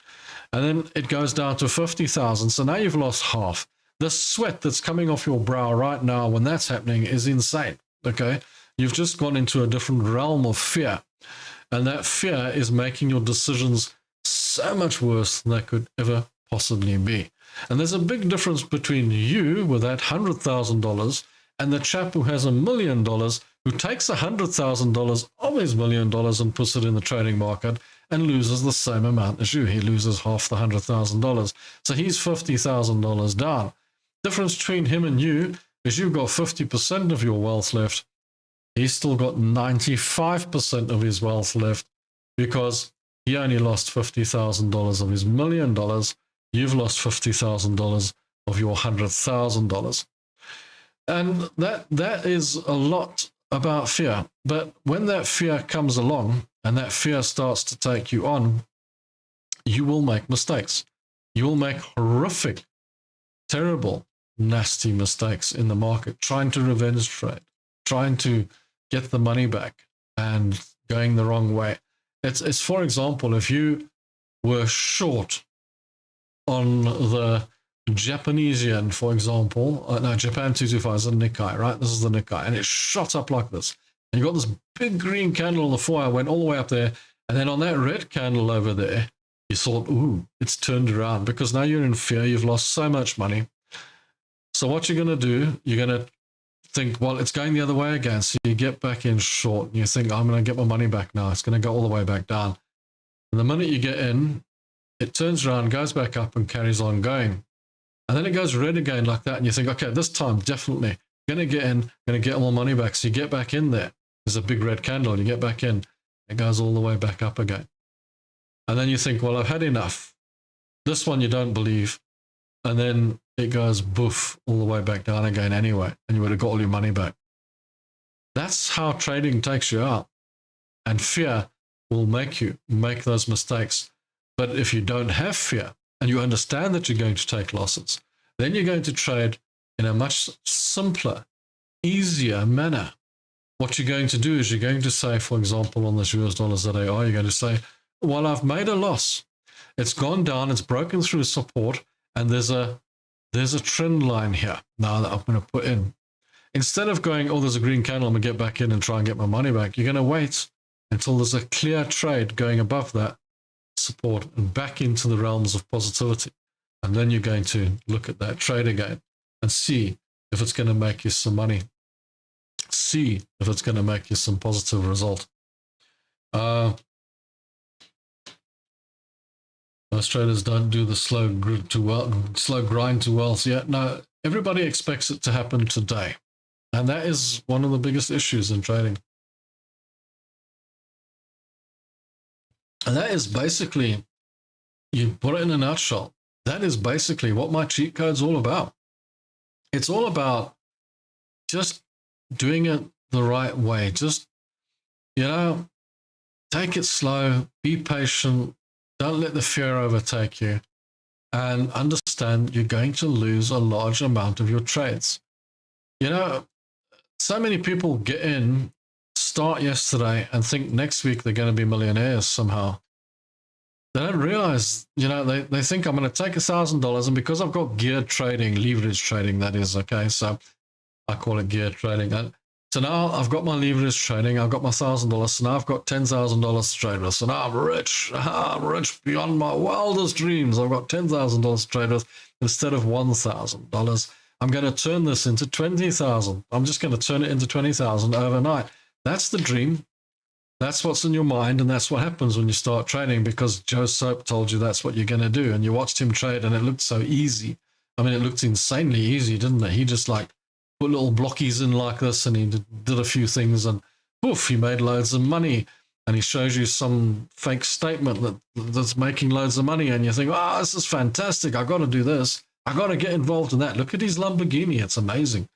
And then it goes down to 50,000. So now you've lost half. The sweat that's coming off your brow right now when that's happening is insane, okay? You've just gone into a different realm of fear. And that fear is making your decisions so much worse than they could ever possibly be. And there's a big difference between you with that $100,000 and the chap who has $1 million, who takes $100,000 of his $1 million and puts it in the trading market and loses the same amount as you. He loses half the $100,000. So he's $50,000 down. Difference between him and you is you've got 50% of your wealth left. He's still got 95% of his wealth left because he only lost $50,000 of his $1 million. You've lost $50,000 of your $100,000. And that is a lot about fear. But when that fear comes along and that fear starts to take you on, you will make mistakes. You will make horrific, terrible, nasty mistakes in the market, trying to revenge trade, trying to get the money back and going the wrong way. It's for example, if you were short on the Japanese yen, for example, no, Japan 225 is the Nikkei, right? This is the Nikkei, and it shot up like this. And you got this big green candle on the floor, went all the way up there, and then on that red candle over there, you thought, ooh, it's turned around, because now you're in fear, you've lost so much money. So what you're going to do, you're going to think, well, it's going the other way again. So you get back in short, and you think, I'm going to get my money back now. It's going to go all the way back down. And the minute you get in, it turns around, goes back up, and carries on going. And then it goes red again like that, and you think, okay, this time, definitely, going to get in, going to get all my money back. So you get back in there. There's a big red candle, and you get back in. It goes all the way back up again. And then you think, well, I've had enough. This one you don't believe. And then it goes boof all the way back down again anyway, and you would have got all your money back. That's how trading takes you out. And fear will make you make those mistakes. But if you don't have fear and you understand that you're going to take losses, then you're going to trade in a much simpler, easier manner. What you're going to do is you're going to say, for example, on this US dollars that you're going to say, well, I've made a loss. It's gone down, it's broken through support, and there's a trend line here now that I'm going to put in. Instead of going, oh, there's a green candle, I'm going to get back in and try and get my money back, you're going to wait until there's a clear trade going above that support and back into the realms of positivity. And then you're going to look at that trade again and see if it's going to make you some money. See if it's going to make you some positive result. Most traders don't do the slow grind to wealth yet. No, everybody expects it to happen today. And that is one of the biggest issues in trading. And that is basically, you put it in a nutshell, that is basically what my cheat code's all about. It's all about just doing it the right way. Just, take it slow, be patient, don't let the fear overtake you, and understand you're going to lose a large amount of your trades. So many people get in, start yesterday, and think next week they're going to be millionaires somehow. They don't realize, they think I'm going to take $1,000, and because I've got geared trading, leverage trading, that is, okay, so I call it geared trading. So now I've got my leverage trading, I've got my $1,000, so now I've got $10,000 to trade with. So now I'm rich. I'm rich beyond my wildest dreams. I've got $10,000 to trade with instead of $1,000. I'm going to turn this into $20,000. I'm just going to turn it into $20,000 overnight. That's the dream. That's what's in your mind, and that's what happens when you start trading, because Joe Soap told you that's what you're going to do, and you watched him trade, and it looked so easy. I mean, it looked insanely easy, didn't it? He just put little blockies in like this, and he did a few things, and poof, he made loads of money. And he shows you some fake statement that's making loads of money, and you think, oh, this is fantastic. I've got to do this. I've got to get involved in that. Look at his Lamborghini. It's amazing.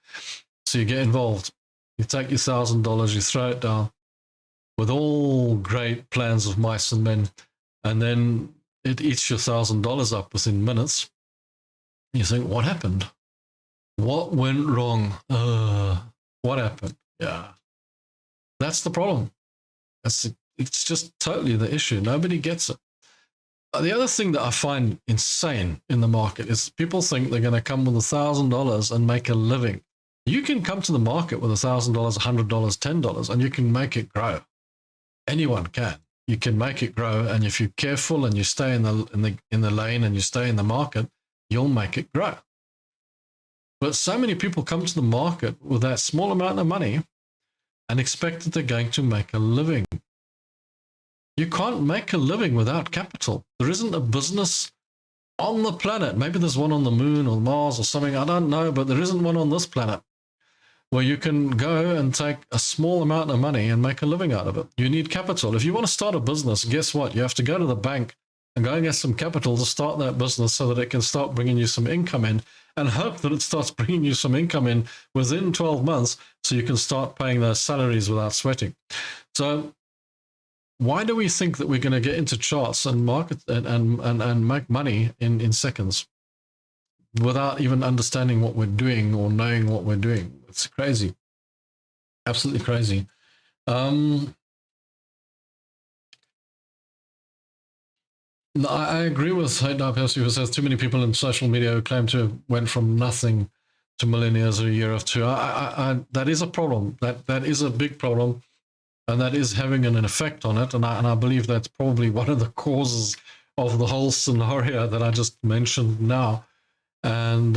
So you get involved. You take your $1,000, you throw it down with all great plans of mice and men, and then it eats your $1,000 up within minutes. You think, what happened? What went wrong? What happened? Yeah. That's the problem. It's just totally the issue. Nobody gets it. The other thing that I find insane in the market is people think they're going to come with $1,000 and make a living. You can come to the market with $1,000, $100, $10, and you can make it grow. Anyone can. You can make it grow, and if you're careful and you stay in the lane and you stay in the market, you'll make it grow. But so many people come to the market with that small amount of money and expect that they're going to make a living. You can't make a living without capital. There isn't a business on the planet. Maybe there's one on the moon or Mars or something. I don't know, but there isn't one on this planet where you can go and take a small amount of money and make a living out of it. You need capital. If you want to start a business, guess what? You have to go to the bank and go and get some capital to start that business so that it can start bringing you some income in, and hope that it starts bringing you some income in within 12 months so you can start paying those salaries without sweating. So why do we think that we're going to get into charts and market and make money in seconds without even understanding what we're doing or knowing what we're doing? It's crazy. Absolutely crazy. No, I agree with EIGHTCAP, who says too many people in social media who claim to have went from nothing to millionaires in a year or two. That is a problem. That is a big problem, and that is having an effect on it. And I believe that's probably one of the causes of the whole scenario that I just mentioned now. And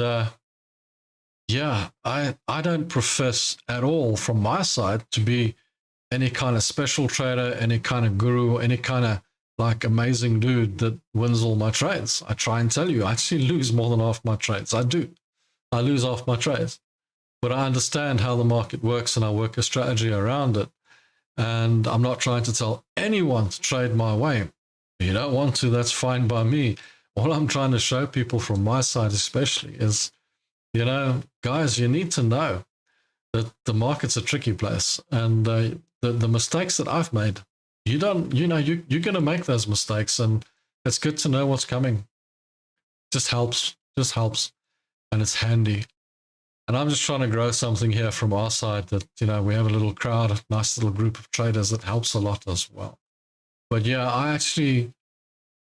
yeah, I don't profess at all from my side to be any kind of special trader, any kind of guru, any kind of like amazing dude that wins all my trades. I try and tell you, I actually lose more than half my trades. I do. I lose half my trades. But I understand how the market works and I work a strategy around it. And I'm not trying to tell anyone to trade my way. If you don't want to, that's fine by me. All I'm trying to show people from my side especially is, you know, guys, you need to know that the market's a tricky place. And the mistakes that I've made, you're going to make those mistakes. And it's good to know what's coming. Just helps. And it's handy. And I'm just trying to grow something here from our side that, you know, we have a little crowd, a nice little group of traders that helps a lot as well. But yeah, I actually,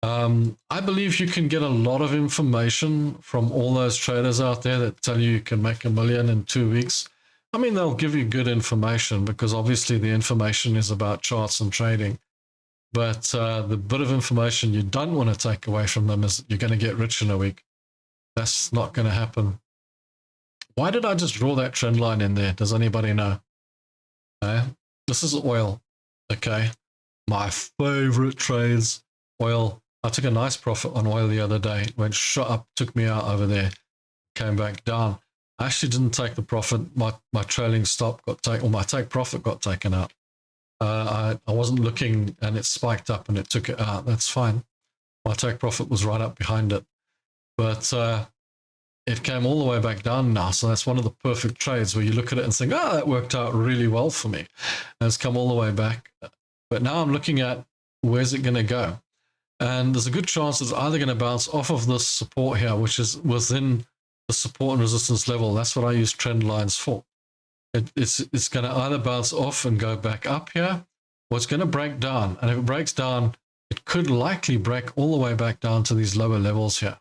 I believe you can get a lot of information from all those traders out there that tell you can make $1 million in 2 weeks. I mean, they'll give you good information because obviously the information is about charts and trading. But the bit of information you don't want to take away from them is you're going to get rich in a week. That's not going to happen. Why did I just draw that trend line in there? Does anybody know? Okay. This is oil. Okay. My favorite trades, oil. I took a nice profit on oil the other day. Went shot up, took me out over there, came back down. I actually didn't take the profit. My trailing stop got taken, or my take profit got taken out. I wasn't looking and it spiked up and it took it out. That's fine. My take profit was right up behind it. But it came all the way back down now. So that's one of the perfect trades where you look at it and think, oh, that worked out really well for me. And it's come all the way back. But now I'm looking at where's it going to go? And there's a good chance it's either going to bounce off of this support here, which is within the support and resistance level. That's what I use trend lines for. It's going to either bounce off and go back up here, or it's going to break down. And if it breaks down, it could likely break all the way back down to these lower levels here.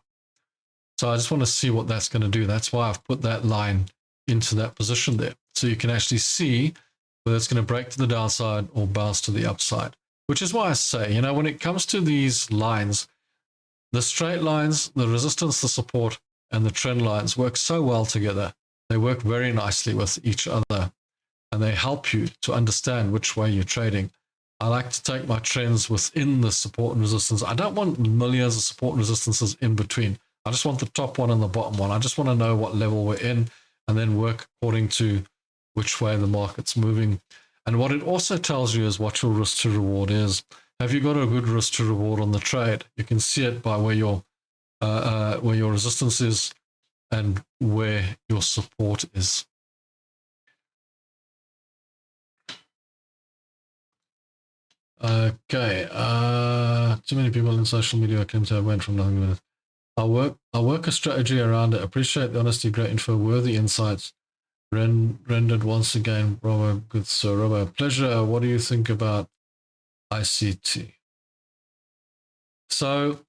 So I just want to see what that's going to do. That's why I've put that line into that position there. So you can actually see whether it's going to break to the downside or bounce to the upside, which is why I say, you know, when it comes to these lines, the straight lines, the resistance, the support, and the trend lines work so well together. They work very nicely with each other, and they help you to understand which way you're trading. I like to take my trends within the support and resistance. I don't want millions of support and resistances in between. I just want the top one and the bottom one. I just want to know what level we're in and then work according to which way the market's moving. And what it also tells you is what your risk to reward is. Have you got a good risk to reward on the trade? You can see it by where your resistance is and where your support is. Okay. Too many people in social media claim to have went from nothing to it. I'll work a strategy around it. Appreciate the honesty, great info, worthy insights. Rendered once again, Robo. Good sir, Robo. Pleasure. What do you think about ICT? So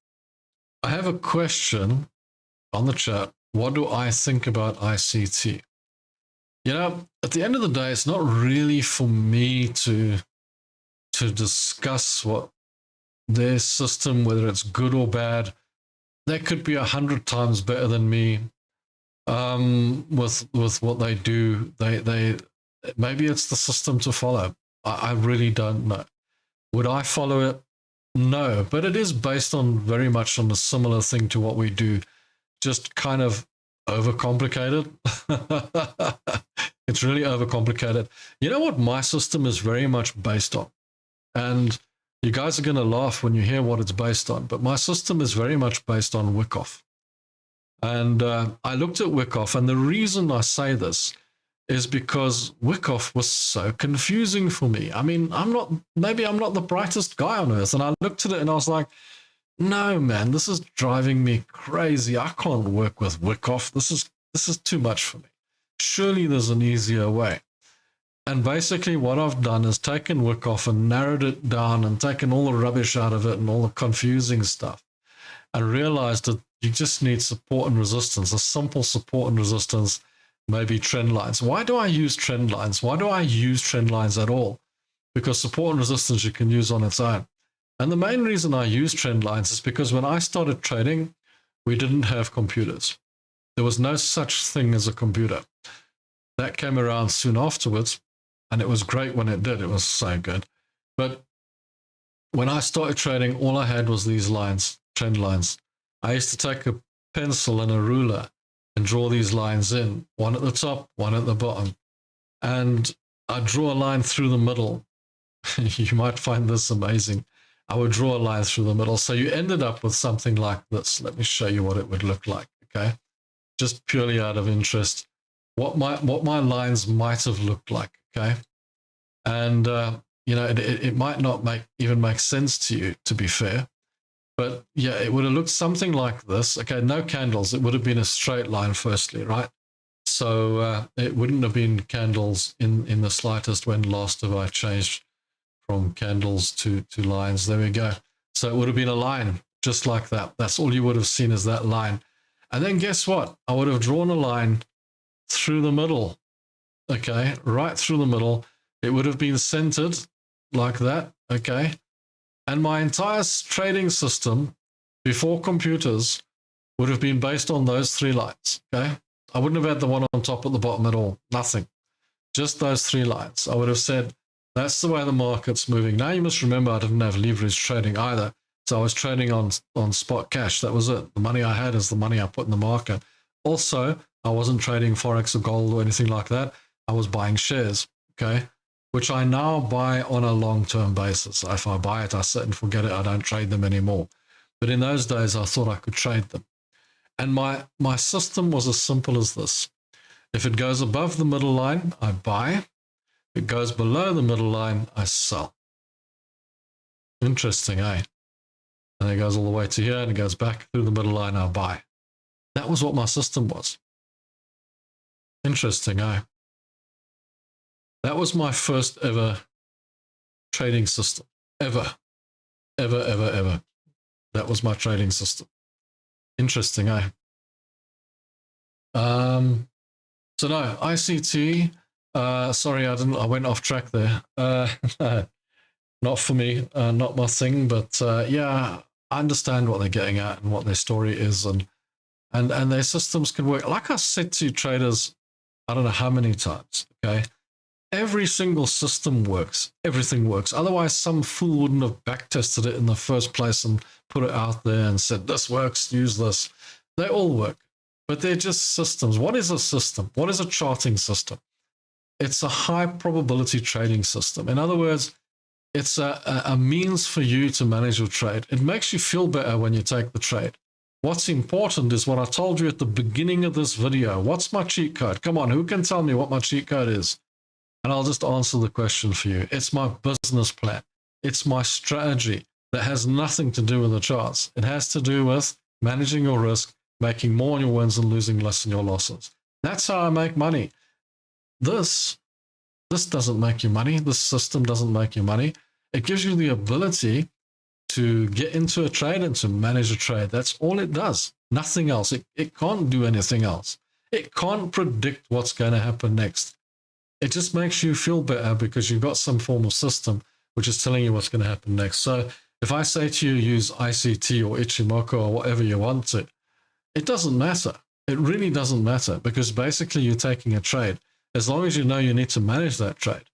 I have a question on the chat. What do I think about ICT? You know, at the end of the day, it's not really for me to discuss what their system, whether it's good or bad. They could be 100 times better than me with what they do. They maybe it's the system to follow. I really don't know. Would I follow it? No, but it is based on very much on a similar thing to what we do, just kind of overcomplicated. It's really overcomplicated. You know what my system is very much based on? And you guys are going to laugh when you hear what it's based on, but my system is very much based on Wyckoff. And I looked at Wyckoff, and the reason I say this is because Wyckoff was so confusing for me. I mean, maybe I'm not the brightest guy on earth. And I looked at it and I was like, no, man, this is driving me crazy. I can't work with Wyckoff. This is too much for me. Surely there's an easier way. And basically what I've done is taken Wyckoff and narrowed it down and taken all the rubbish out of it and all the confusing stuff, and realized that you just need support and resistance, a simple support and resistance, maybe trend lines. Why do I use trend lines? Why do I use trend lines at all? Because support and resistance you can use on its own. And the main reason I use trend lines is because when I started trading, we didn't have computers. There was no such thing as a computer. That came around soon afterwards, and it was great when it did. It was so good. But when I started trading, all I had was these lines, trend lines. I used to take a pencil and a ruler and draw these lines in, one at the top, one at the bottom. And I'd draw a line through the middle. You might find this amazing. I would draw a line through the middle. So you ended up with something like this. Let me show you what it would look like, okay? Just purely out of interest, what my lines might have looked like, okay? And, you know, it might not even make sense to you, to be fair. But yeah, it would have looked something like this. Okay, no candles. It would have been a straight line firstly, right? So it wouldn't have been candles in the slightest. When last have I changed from candles to lines? There we go. So it would have been a line just like that. That's all you would have seen, is that line. And then guess what? I would have drawn a line through the middle. Okay, right through the middle. It would have been centered like that. Okay. And my entire trading system before computers would have been based on those three lines, okay? I wouldn't have had the one on top at the bottom at all, nothing. Just those three lines. I would have said, that's the way the market's moving. Now you must remember I didn't have leverage trading either. So I was trading on spot cash. That was it. The money I had is the money I put in the market. Also, I wasn't trading Forex or gold or anything like that. I was buying shares, okay? Which I now buy on a long-term basis. If I buy it, I sit and forget it. I don't trade them anymore. But in those days, I thought I could trade them. And my system was as simple as this. If it goes above the middle line, I buy. If it goes below the middle line, I sell. Interesting, eh? And it goes all the way to here, and it goes back through the middle line, I buy. That was what my system was. Interesting, eh? That was my first ever trading system, ever. That was my trading system. Interesting, eh? So no, ICT, sorry, I went off track there. Not for me, not my thing, but yeah, I understand what they're getting at and what their story is, and their systems can work. Like I said to traders, I don't know how many times, okay? Every single system works. Everything works. Otherwise, some fool wouldn't have backtested it in the first place and put it out there and said, this works, use this. They all work, but they're just systems. What is a system? What is a charting system? It's a high probability trading system. In other words, it's a means for you to manage your trade. It makes you feel better when you take the trade. What's important is what I told you at the beginning of this video. What's my cheat code? Come on, who can tell me what my cheat code is? And I'll just answer the question for you. It's my business plan. It's my strategy that has nothing to do with the charts. It has to do with managing your risk, making more on your wins and losing less on your losses. That's how I make money. This doesn't make you money. This system doesn't make you money. It gives you the ability to get into a trade and to manage a trade. That's all it does. Nothing else. It can't do anything else. It can't predict what's going to happen next. It just makes you feel better because you've got some form of system which is telling you what's going to happen next. So if I say to you, use ICT or Ichimoku or whatever you want to, it doesn't matter. It really doesn't matter, because basically you're taking a trade. As long as you know you need to manage that trade,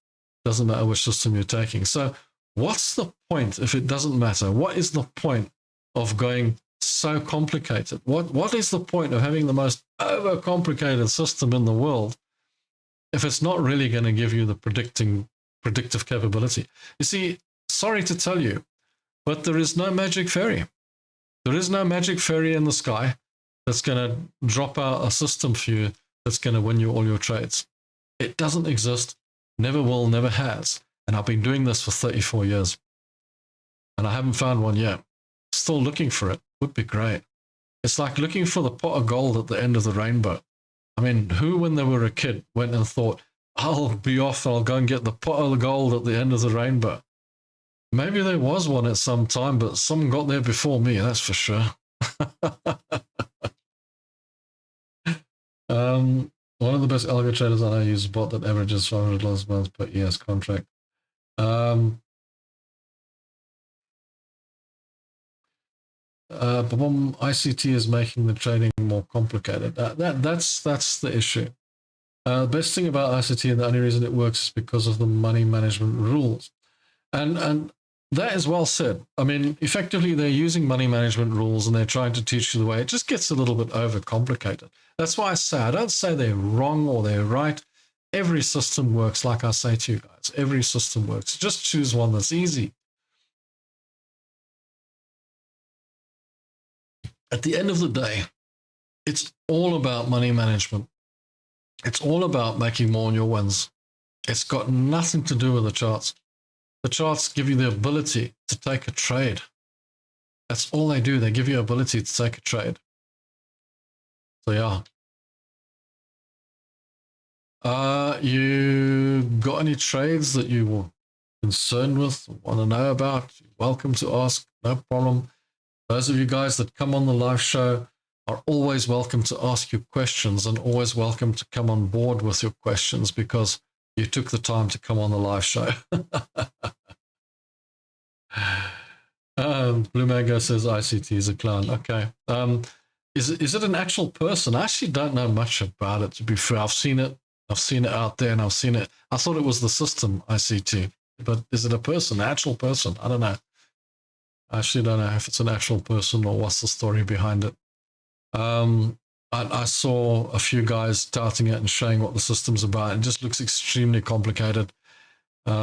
doesn't matter which system you're taking. So what's the point if it doesn't matter? What is the point of going so complicated? What is the point of having the most overcomplicated system in the world if it's not really going to give you the predictive capability? You see, sorry to tell you, but there is no magic fairy. There is no magic fairy in the sky that's going to drop out a system for you that's going to win you all your trades. It doesn't exist, never will, never has. And I've been doing this for 34 years. And I haven't found one yet. Still looking for it. Would be great. It's like looking for the pot of gold at the end of the rainbow. I mean, who, when they were a kid, went and thought, I'll be off and I'll go and get the pot of gold at the end of the rainbow. Maybe there was one at some time, but someone got there before me, that's for sure. One of the best algo traders I know uses a bot that averages $500 a month per ES contract. ICT is making the trading more complicated. That's the issue. The best thing about ICT, and the only reason it works, is because of the money management rules. And that is well said. I mean, effectively, they're using money management rules and they're trying to teach you the way. It just gets a little bit overcomplicated. That's why I don't say they're wrong or they're right. Every system works, like I say to you guys. Every system works. Just choose one that's easy. At the end of the day, it's all about money management. It's all about making more on your wins. It's got nothing to do with the charts. The charts give you the ability to take a trade. That's all they do. They give you the ability to take a trade. So yeah. You got any trades that you were concerned with, want to know about? You're welcome to ask, no problem. Those of you guys that come on the live show are always welcome to ask your questions and always welcome to come on board with your questions because you took the time to come on the live show. Blue Mango says ICT is a clown. Okay. Is it an actual person? I actually don't know much about it, to be fair. I've seen it out there and I've seen it. I thought it was the system ICT, but is it a person, an actual person? I don't know. I actually don't know if it's an actual person or what's the story behind it. I saw a few guys touting it and showing what the system's about. It just looks extremely complicated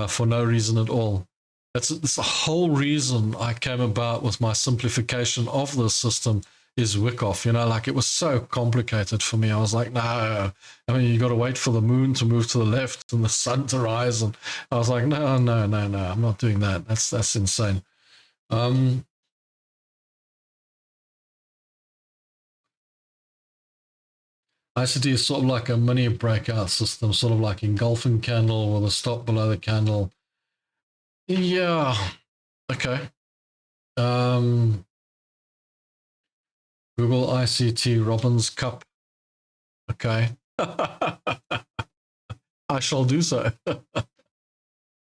for no reason at all. It's the whole reason I came about with my simplification of the system is Wyckoff. You know, like it was so complicated for me. I was like, no, I mean, you got to wait for the moon to move to the left and the sun to rise. And I was like, no, I'm not doing that. That's insane. ICT is sort of like a mini breakout system, sort of like engulfing candle with a stop below the candle. Yeah. Okay. Google ICT Robbins Cup. Okay. I shall do so.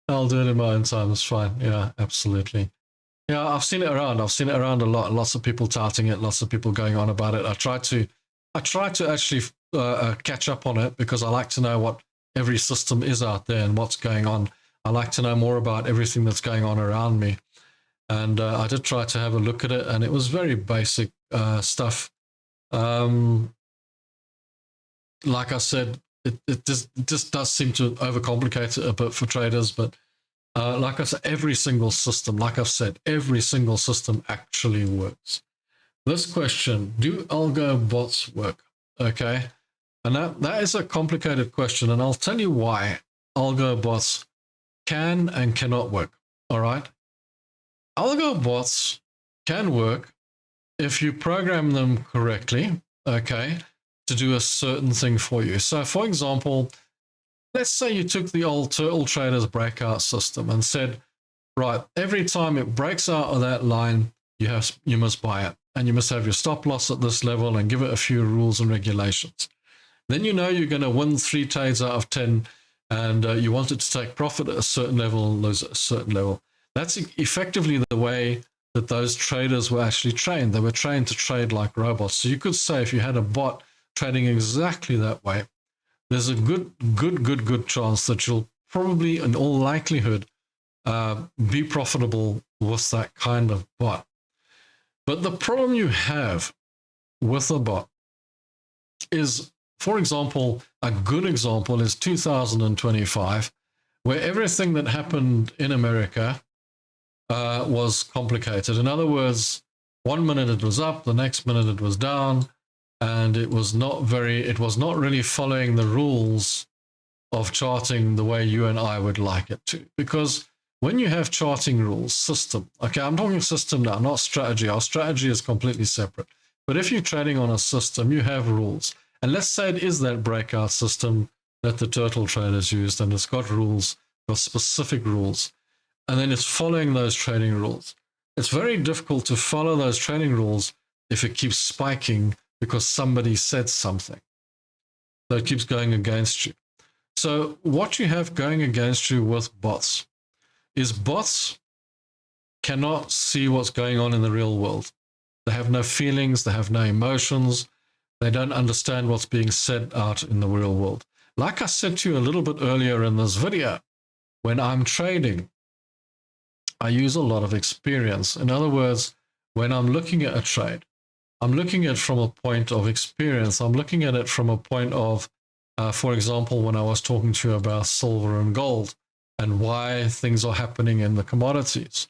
I'll do it in my own time. It's fine. Yeah, absolutely. Yeah, I've seen it around. I've seen it around a lot. Lots of people touting it. Lots of people going on about it. I try to actually catch up on it because I like to know what every system is out there and what's going on. I like to know more about everything that's going on around me. And I did try to have a look at it, and it was very basic stuff. Like I said, it just does seem to overcomplicate it a bit for traders, but like I said, every single system, like I've said, every single system actually works. This question, do algo bots work? Okay, and that is a complicated question, and I'll tell you why algo bots can and cannot work. All right, algo bots can work if you program them correctly, okay, to do a certain thing for you. So for example, let's say you took the old Turtle Traders breakout system and said, right, every time it breaks out of that line, you must buy it. And you must have your stop loss at this level and give it a few rules and regulations. Then you know you're going to win 3 trades out of 10, and you want it to take profit at a certain level and lose at a certain level. That's effectively the way that those traders were actually trained. They were trained to trade like robots. So you could say if you had a bot trading exactly that way, there's a good chance that you'll probably, in all likelihood, be profitable with that kind of bot. But the problem you have with a bot is, for example, a good example is 2025, where everything that happened in America was complicated. In other words, 1 minute it was up, the next minute it was down, and it was not really following the rules of charting the way you and I would like it to. Because when you have charting rules, system, okay, I'm talking system now, not strategy. Our strategy is completely separate. But if you're trading on a system, you have rules. And let's say it is that breakout system that the turtle traders used, and it's got rules, got specific rules, and then it's following those trading rules. It's very difficult to follow those trading rules if it keeps spiking because somebody said something. So it keeps going against you. So what you have going against you with bots is bots cannot see what's going on in the real world. They have no feelings, they have no emotions, they don't understand what's being said out in the real world. Like I said to you a little bit earlier in this video, when I'm trading, I use a lot of experience. In other words, when I'm looking at a trade, I'm looking at it from a point of experience. I'm looking at it from a point of, for example, when I was talking to you about silver and gold and why things are happening in the commodities.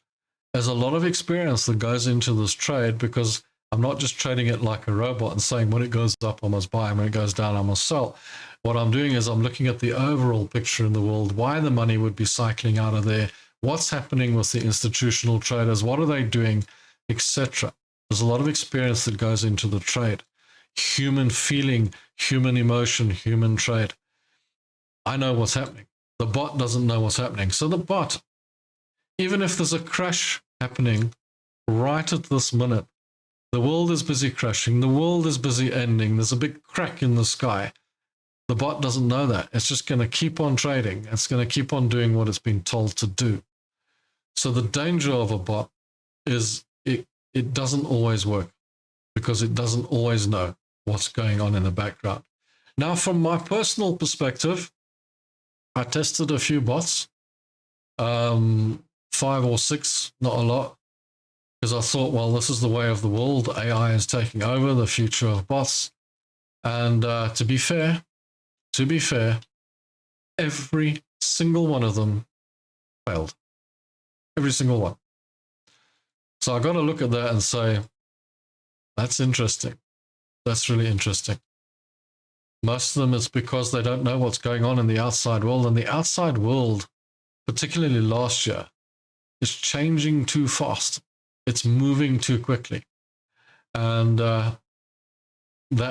There's a lot of experience that goes into this trade because I'm not just trading it like a robot and saying when it goes up, I must buy, and when it goes down, I must sell. What I'm doing is I'm looking at the overall picture in the world, why the money would be cycling out of there, what's happening with the institutional traders, what are they doing, etc. There's a lot of experience that goes into the trade. Human feeling, human emotion, human trade. I know what's happening. The bot doesn't know what's happening. So the bot, even if there's a crash happening right at this minute, the world is busy crashing, the world is busy ending, there's a big crack in the sky. The bot doesn't know that. It's just going to keep on trading. It's going to keep on doing what it's been told to do. So the danger of a bot is it doesn't always work because it doesn't always know what's going on in the background. Now, from my personal perspective, I tested a few bots, 5 or 6, not a lot, because I thought, well, this is the way of the world. AI is taking over the future of bots. And to be fair, every single one of them failed. Every single one. So I got to look at that and say, that's interesting. That's really interesting. Most of them, it's because they don't know what's going on in the outside world. And the outside world, particularly last year, is changing too fast. It's moving too quickly. And that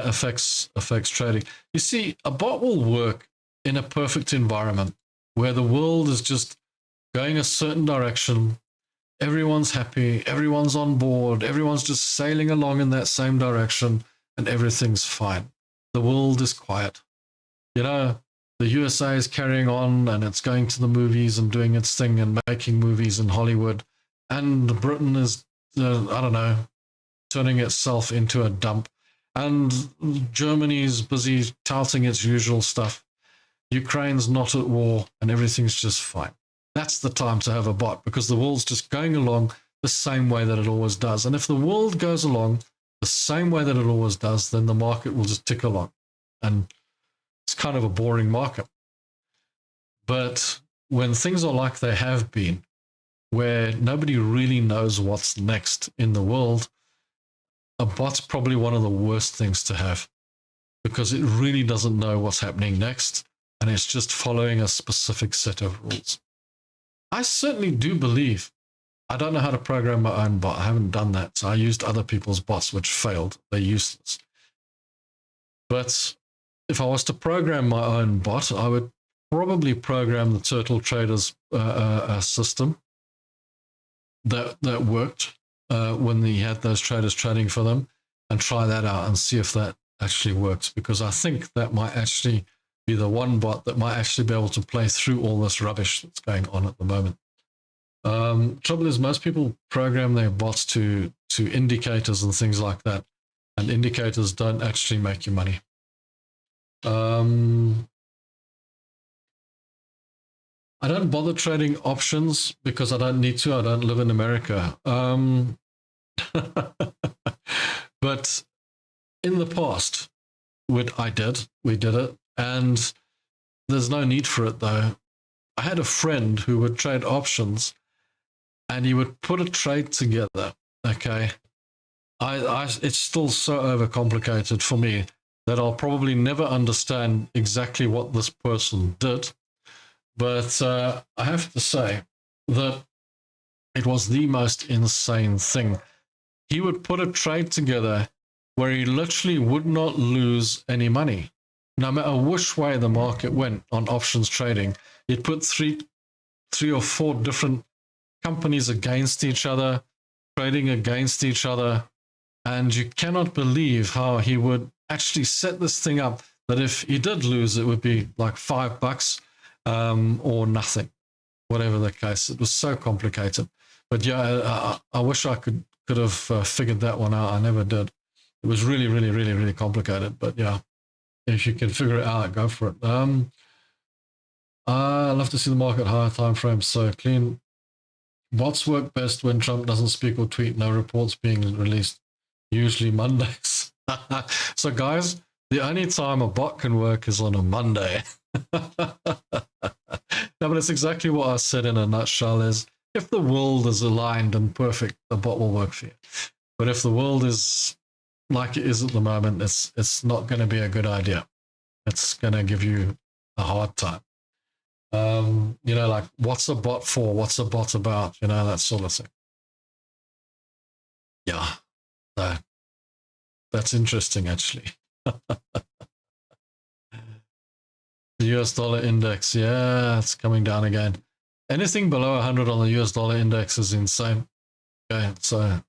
affects trading. You see, a bot will work in a perfect environment where the world is just going a certain direction. Everyone's happy, everyone's on board, everyone's just sailing along in that same direction, and everything's fine. The world is quiet. You know, the USA is carrying on, and it's going to the movies and doing its thing and making movies in Hollywood. And Britain is, I don't know, turning itself into a dump. And Germany's busy touting its usual stuff. Ukraine's not at war, and everything's just fine. That's the time to have a bot because the world's just going along the same way that it always does. And if the world goes along the same way that it always does, then the market will just tick along. And it's kind of a boring market. But when things are like they have been, where nobody really knows what's next in the world, a bot's probably one of the worst things to have because it really doesn't know what's happening next. And it's just following a specific set of rules. I certainly do believe, I don't know how to program my own bot. I haven't done that. So I used other people's bots, which failed. They're useless. But if I was to program my own bot, I would probably program the Turtle Traders system that worked when he had those traders trading for them and try that out and see if that actually works. Because I think that might actually be the one bot that might actually be able to play through all this rubbish that's going on at the moment. Trouble is, most people program their bots to indicators and things like that, and indicators don't actually make you money. I don't bother trading options because I don't need to. I don't live in America. But in the past, we did it. And there's no need for it, though. I had a friend who would trade options, and he would put a trade together, okay? It's still so overcomplicated for me that I'll probably never understand exactly what this person did. But I have to say that it was the most insane thing. He would put a trade together where he literally would not lose any money. no matter which way the market went on options trading, he'd put three or four different companies against each other, trading against each other. And you cannot believe how he would actually set this thing up that if he did lose, it would be like $5 or nothing, whatever the case. It was so complicated. But yeah, I wish I could have figured that one out. I never did. It was really, really, really, really complicated. But yeah, if you can figure it out, go for it. I love to see the market higher time frames so clean. Bots work best when Trump doesn't speak or tweet, no reports being released, usually Mondays. So guys, the only time a bot can work is on a Monday. No, but it's exactly what I said in a nutshell is, if the world is aligned and perfect, the bot will work for you. But if the world is like it is at the moment, it's not going to be a good idea. It's going to give you a hard time. You know, like, what's a bot for? What's a bot about? You know, that sort of thing. Yeah, that's interesting, actually. The US dollar index, yeah, it's coming down again. Anything below 100 on the US dollar index is insane. Okay, so,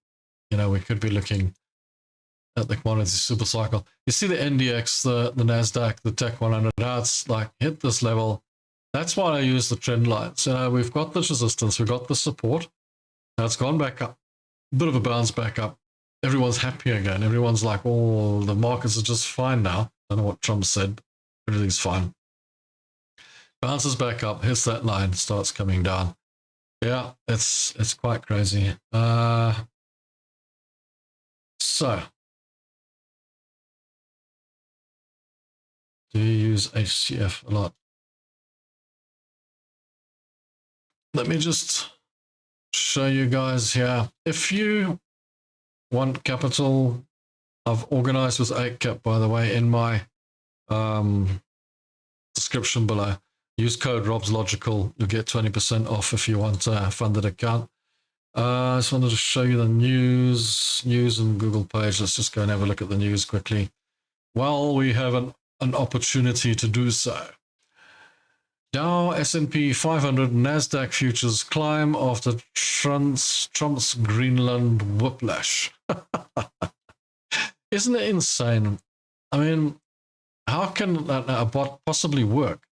you know, we could be looking at the commodity super cycle. You see the NDX, the NASDAQ, the Tech 100, now it's like hit this level. That's why I use the trend lines. So we've got this resistance, we've got the support. Now it's gone back up, a bit of a bounce back up. Everyone's happy again. Everyone's like, oh, the markets are just fine now. I don't know what Trump said. Everything's fine. Bounces back up, hits that line, starts coming down. Yeah, it's quite crazy. So, do you use HCF a lot? Let me just show you guys here. If you want capital, I've organized with EIGHTCAP, by the way, in my description below. Use code RobsLogical. You'll get 20% off if you want a funded account. I just wanted to show you the news and Google page. Let's just go and have a look at the news quickly. Well, we have an opportunity to do so. Dow, S&P 500, NASDAQ futures climb after Trump's Greenland whiplash. Isn't it insane? I mean, how can a bot possibly work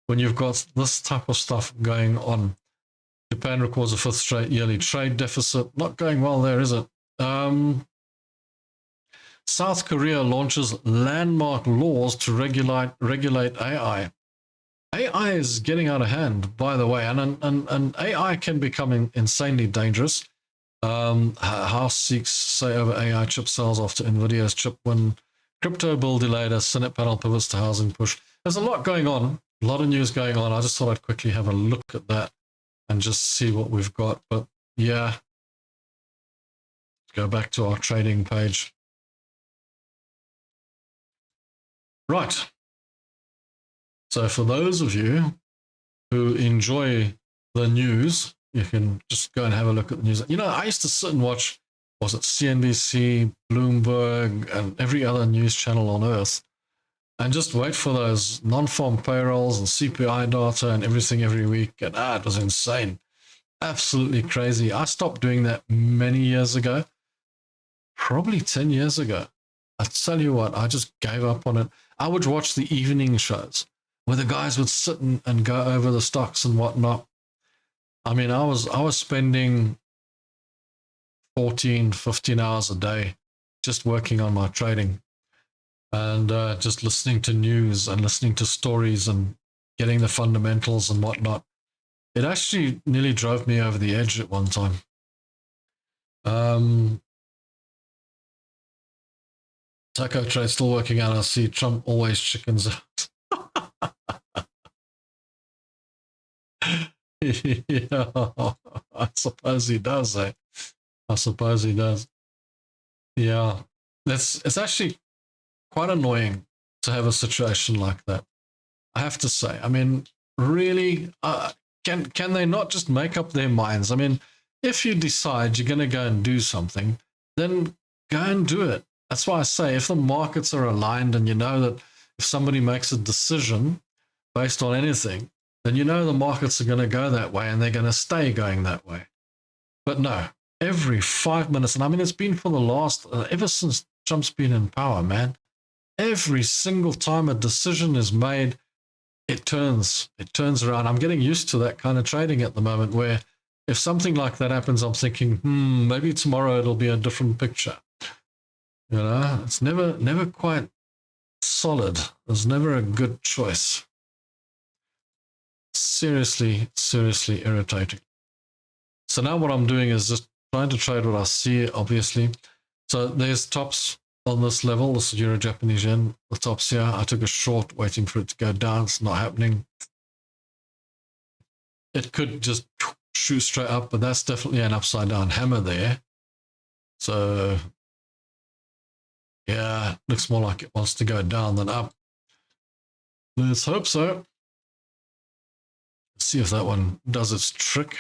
when you've got this type of stuff going on? Japan records a 5th straight yearly trade deficit. Not going well there, is it? South Korea launches landmark laws to regulate AI. AI is getting out of hand, by the way, and AI can become insanely dangerous. House seeks say over AI chip sales after NVIDIA's chip win. Crypto bill delayed as Senate panel pivots to housing push. There's a lot going on, a lot of news going on. I just thought I'd quickly have a look at that and just see what we've got. But yeah, go back to our trading page. Right. So for those of you who enjoy the news, you can just go and have a look at the news. You know, I used to sit and watch, was it CNBC, Bloomberg, and every other news channel on earth, and just wait for those non-farm payrolls and CPI data and everything every week. And it was insane. Absolutely crazy. I stopped doing that many years ago, probably 10 years ago. I tell you what, I just gave up on it. I would watch the evening shows where the guys would sit and go over the stocks and whatnot. I mean, I was spending 14, 15 hours a day just working on my trading and just listening to news and listening to stories and getting the fundamentals and whatnot. It actually nearly drove me over the edge at one time. Taco trade still working out. I see Trump always chickens out. Yeah, I suppose he does, eh? I suppose he does. Yeah, it's actually quite annoying to have a situation like that, I have to say. I mean, really, can they not just make up their minds? I mean, if you decide you're going to go and do something, then go and do it. That's why I say, if the markets are aligned and you know that if somebody makes a decision based on anything, then you know the markets are going to go that way and they're going to stay going that way. But no, every 5 minutes, and I mean, it's been for the last, ever since Trump's been in power, man, every single time a decision is made, it turns around. I'm getting used to that kind of trading at the moment, where if something like that happens, I'm thinking, maybe tomorrow it'll be a different picture. You know, it's never quite solid. There's never a good choice. Seriously irritating. So now what I'm doing is just trying to trade what I see, obviously. So there's tops on this level. This is Euro Japanese yen, the tops here. I took a short waiting for it to go down. It's not happening. It could just shoot straight up, but that's definitely an upside down hammer there. So yeah, looks more like it wants to go down than up. Let's hope so. Let's see if that one does its trick.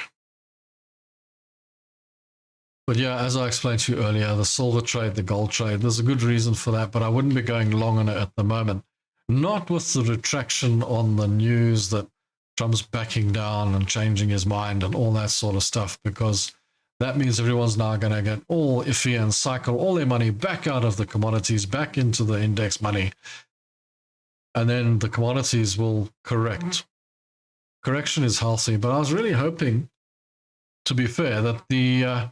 But yeah, as I explained to you earlier, the silver trade, the gold trade, there's a good reason for that, but I wouldn't be going long on it at the moment. Not with the retraction on the news that Trump's backing down and changing his mind and all that sort of stuff, because that means everyone's now going to get all iffy and cycle all their money back out of the commodities, back into the index money. And then the commodities will correct. Correction is healthy, but I was really hoping, to be fair, that the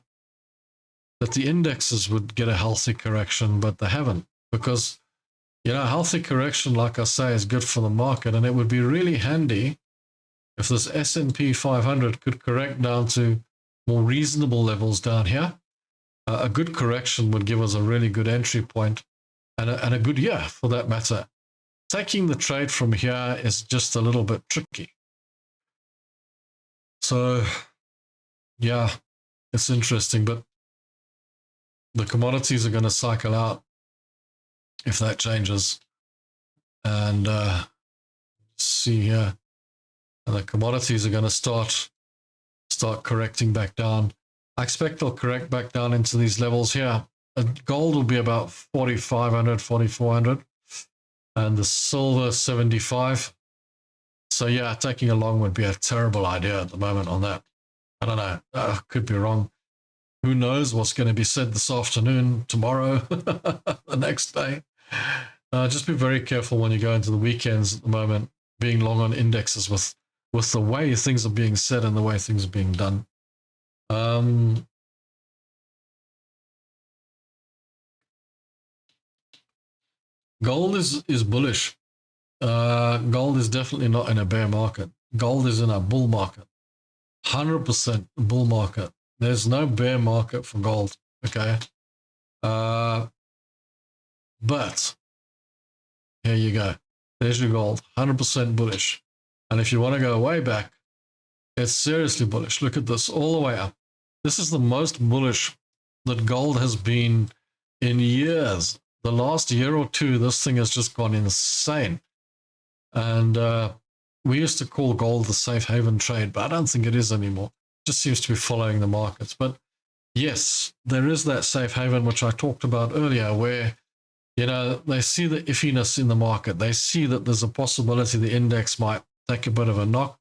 indexes would get a healthy correction, but they haven't, because, you know, a healthy correction, like I say, is good for the market, and it would be really handy if this S&P 500 could correct down to more reasonable levels down here. A good correction would give us a really good entry point, and a good year for that matter. Taking the trade from here is just a little bit tricky. So, yeah, it's interesting, but the commodities are going to cycle out if that changes. And see here, and the commodities are going to start correcting back down. I expect they'll correct back down into these levels here. Gold will be about 4,500, 4,400, and the silver 75. So yeah, taking a long would be a terrible idea at the moment on that. I don't know. Could be wrong. Who knows what's going to be said this afternoon, tomorrow, the next day. Just be very careful when you go into the weekends at the moment, being long on indexes with the way things are being said and the way things are being done. Gold is bullish. Gold is definitely not in a bear market. Gold is in a bull market. 100% bull market. There's no bear market for gold, okay? But here you go. There's your gold, 100% bullish. And if you want to go way back, it's seriously bullish. Look at this, all the way up. This is the most bullish that gold has been in years. The last year or two, this thing has just gone insane. And we used to call gold the safe haven trade, but I don't think it is anymore. It just seems to be following the markets. But yes, there is that safe haven, which I talked about earlier, where, you know, they see the iffiness in the market. They see that there's a possibility the index might take a bit of a knock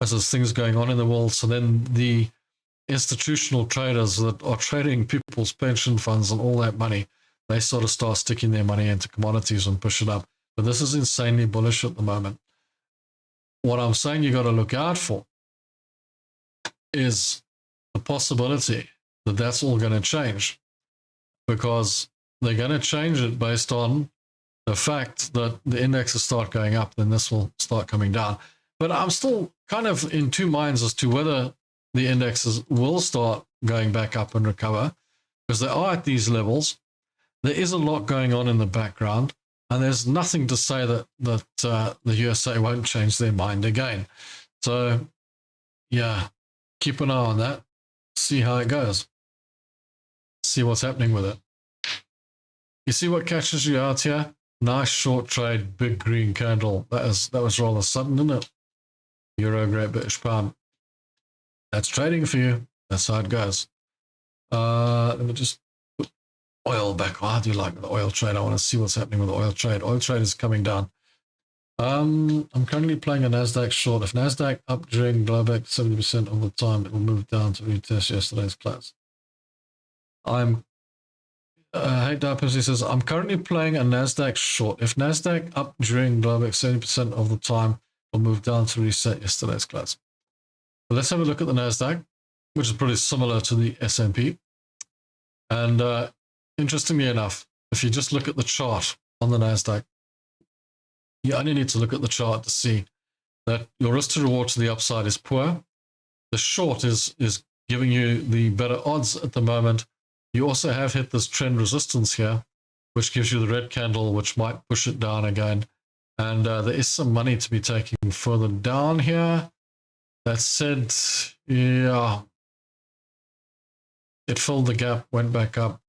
as there's things going on in the world. So then the institutional traders that are trading people's pension funds and all that money, they sort of start sticking their money into commodities and push it up. But this is insanely bullish at the moment. What I'm saying you got to look out for is the possibility that that's all going to change, because they're going to change it based on the fact that the indexes start going up, then this will start coming down. But I'm still kind of in two minds as to whether the indexes will start going back up and recover, because they are at these levels. There is a lot going on in the background, and there's nothing to say that the USA won't change their mind again. So, yeah, keep an eye on that. See how it goes. See what's happening with it. You see what catches you out here? Nice short trade, big green candle. That was rather sudden, isn't it? Euro Great British Pound. That's trading for you. That's how it goes. Let me just put oil back. I do like the oil trade. I want to see what's happening with the oil trade. Oil trade is coming down. I'm currently playing a NASDAQ short. If NASDAQ up during blowback 70% of the time, it will move down to retest yesterday's close. EIGHTCAP says, I'm currently playing a NASDAQ short. If NASDAQ up during blowback 70% of the time, it will move down to reset yesterday's close. But let's have a look at the NASDAQ, which is pretty similar to the S&P. And interestingly enough, if you just look at the chart on the NASDAQ, you only need to look at the chart to see that your risk to reward to the upside is poor. The short is giving you the better odds at the moment. You also have hit this trend resistance here, which gives you the red candle, which might push it down again. And there is some money to be taken further down here. That said, yeah, it filled the gap, went back up.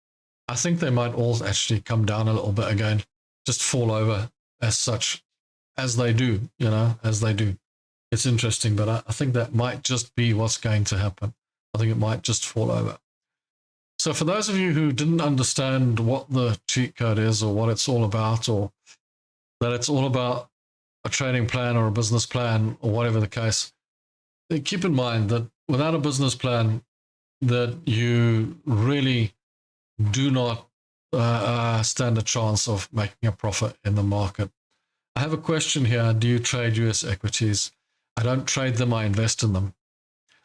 I think they might all actually come down a little bit again, just fall over as such, as they do, as they do. It's interesting, but I think that might just be what's going to happen. I think it might just fall over. So for those of you who didn't understand what the cheat code is or what it's all about, or that it's all about a trading plan or a business plan or whatever the case, keep in mind that without a business plan, that you really do not stand a chance of making a profit in the market. I have a question here. Do you trade US equities? I don't trade them, I invest in them.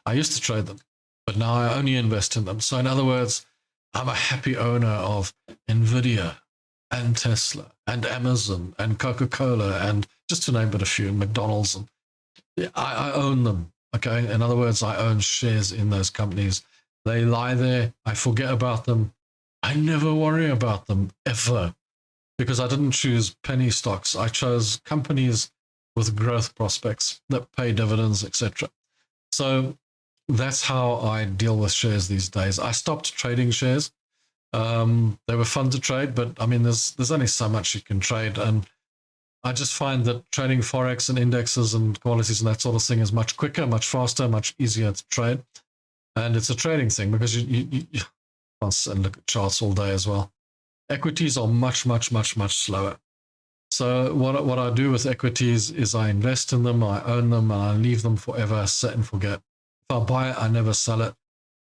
I used to trade them, but now I only invest in them. So in other words, I'm a happy owner of Nvidia and Tesla and Amazon and Coca-Cola and just to name but a few, McDonald's. And I own them, okay? In other words, I own shares in those companies. They lie there. I forget about them. I never worry about them ever because I didn't choose penny stocks. I chose companies with growth prospects that pay dividends, etc. So that's how I deal with shares these days. I stopped trading shares. They were fun to trade, but I mean, there's only so much you can trade. And I just find that trading Forex and indexes and commodities and that sort of thing is much quicker, much faster, much easier to trade. And it's a trading thing because you can't look at charts all day as well. Equities are much, much, much, much slower. So what I do with equities is I invest in them, I own them, and I leave them forever, set and forget. If I buy it, I never sell it.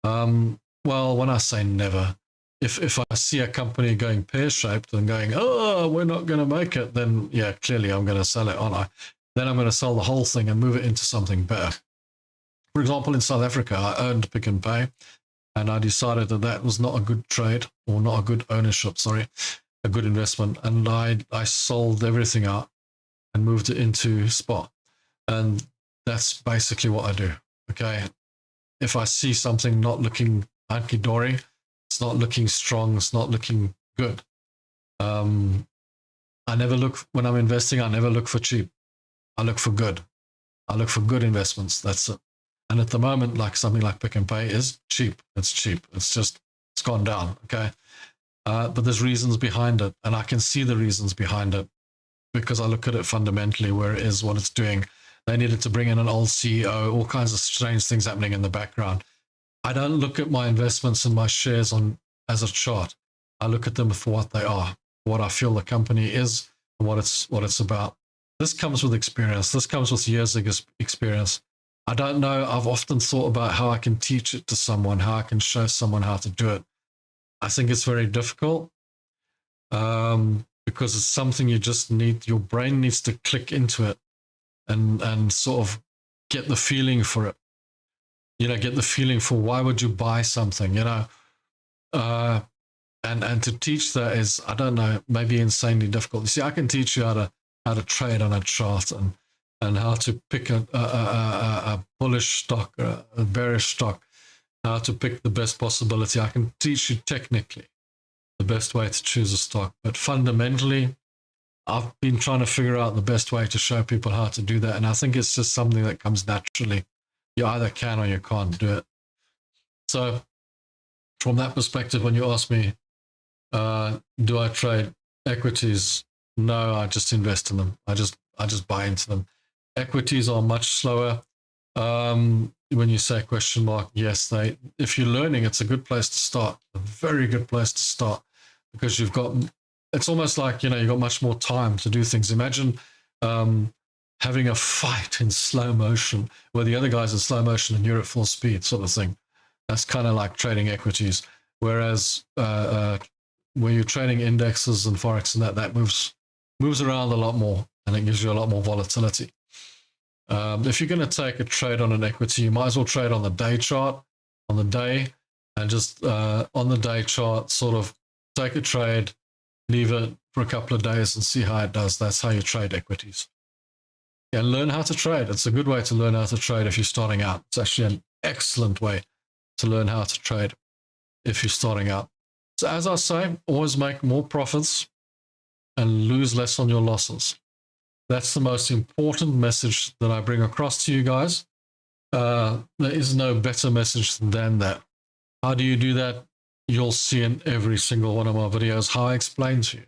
Well, when I say never, if I see a company going pear-shaped and going, oh, we're not going to make it, then yeah, clearly I'm going to sell it, aren't I? Then I'm going to sell the whole thing and move it into something better. For example, in South Africa, I owned Pick n Pay, and I decided that that was not a good trade, or not a good ownership, sorry, a good investment. And I sold everything out and moved it into spot. And that's basically what I do, okay? If I see something not looking hunky-dory, it's not looking strong, it's not looking good. I never look, when I'm investing, I never look for cheap. I look for good. I look for good investments, that's it. And at the moment, like something like Pick n Pay is cheap. It's cheap. It's gone down, okay? But there's reasons behind it, and I can see the reasons behind it because I look at it fundamentally, where it is, what it's doing. They needed to bring in an old CEO, all kinds of strange things happening in the background. I don't look at my investments and my shares as a chart. I look at them for what they are, what I feel the company is, and what it's about. This comes with experience. This comes with years of experience. I don't know. I've often thought about how I can teach it to someone, how I can show someone how to do it. I think it's very difficult because it's something you just need, your brain needs to click into it and sort of get the feeling for it. Get the feeling for why would you buy something, and to teach that is, I don't know, maybe insanely difficult. You see, I can teach you how to trade on a chart and how to pick a bullish stock or a bearish stock, how to pick the best possibility. I can teach you technically the best way to choose a stock, but fundamentally, I've been trying to figure out the best way to show people how to do that, and I think it's just something that comes naturally. You either can or you can't do it. So from that perspective, when you ask me, do I trade equities? No, I just invest in them. I just buy into them. Equities are much slower. When you say question mark, yes, if you're learning, it's a good place to start, a very good place to start. because you've got, it's almost like, you know, you've got much more time to do things. Imagine having a fight in slow motion where the other guy's in slow motion and you're at full speed, sort of thing. That's kind of like trading equities. Whereas where you're trading indexes and Forex and that moves around a lot more, and it gives you a lot more volatility. If you're going to take a trade on an equity, you might as well trade on the day chart, on the day, and just on the day chart, sort of take a trade, leave it for a couple of days and see how it does. That's how you trade equities. And learn how to trade. It's a good way to learn how to trade if you're starting out. It's actually an excellent way to learn how to trade if you're starting out. So as I say, always make more profits and lose less on your losses. That's the most important message that I bring across to you guys. There is no better message than that. How do you do that? You'll see in every single one of my videos how I explain to you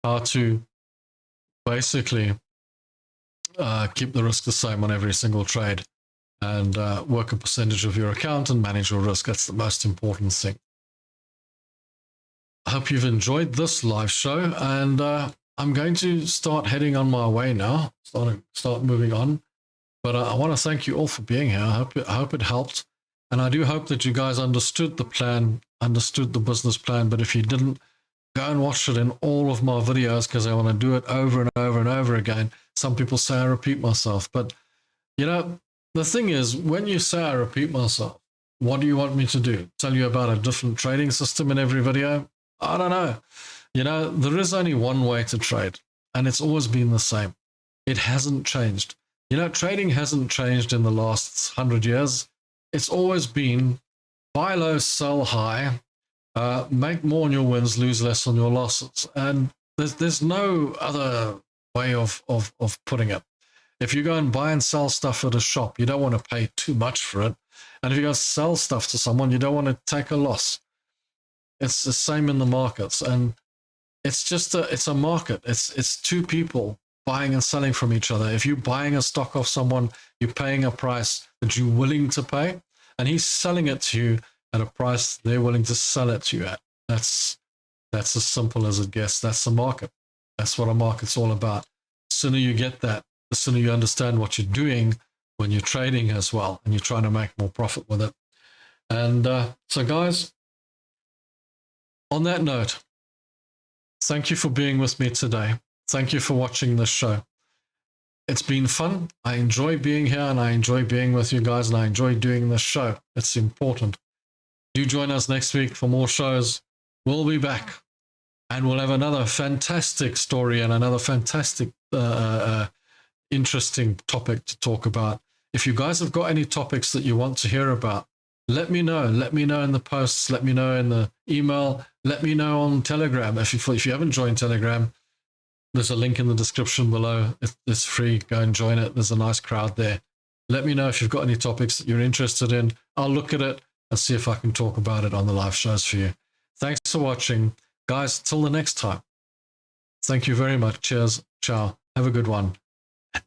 how to basically keep the risk the same on every single trade and work a percentage of your account and manage your risk. That's the most important thing. I hope you've enjoyed this live show, and I'm going to start heading on my way now, start moving on. But I want to thank you all for being here. I hope it helped. And I do hope that you guys understood the plan, understood the business plan. But if you didn't, go and watch it in all of my videos, because I want to do it over and over and over again. Some people say I repeat myself. But, you know, the thing is, when you say I repeat myself, what do you want me to do? Tell you about a different trading system in every video? I don't know. You know, there is only one way to trade, and it's always been the same. It hasn't changed. You know, trading hasn't changed in the last 100 years. It's always been buy low, sell high, make more on your wins, lose less on your losses. And there's no other way of putting it. If you go and buy and sell stuff at a shop, you don't want to pay too much for it. And if you go sell stuff to someone, you don't want to take a loss. It's the same in the markets, and it's just it's a market. It's two people buying and selling from each other. If you're buying a stock off someone, you're paying a price that you're willing to pay, and he's selling it to you at a price they're willing to sell it to you at. That's as simple as it gets. That's the market. That's what a market's all about. The sooner you get that, the sooner you understand what you're doing when you're trading as well, and you're trying to make more profit with it. And so guys, on that note, thank you for being with me today. Thank you for watching this show. It's been fun. I enjoy being here, and I enjoy being with you guys, and I enjoy doing this show. It's important. Do join us next week for more shows. We'll be back, and we'll have another fantastic story and another fantastic, interesting topic to talk about. If you guys have got any topics that you want to hear about, let me know. Let me know in the posts. Let me know in the email. Let me know on Telegram. If you haven't joined Telegram, there's a link in the description below. It's free. Go and join it. There's a nice crowd there. Let me know if you've got any topics that you're interested in. I'll look at it and see if I can talk about it on the live shows for you. Thanks for watching. Guys, till the next time. Thank you very much. Cheers. Ciao. Have a good one.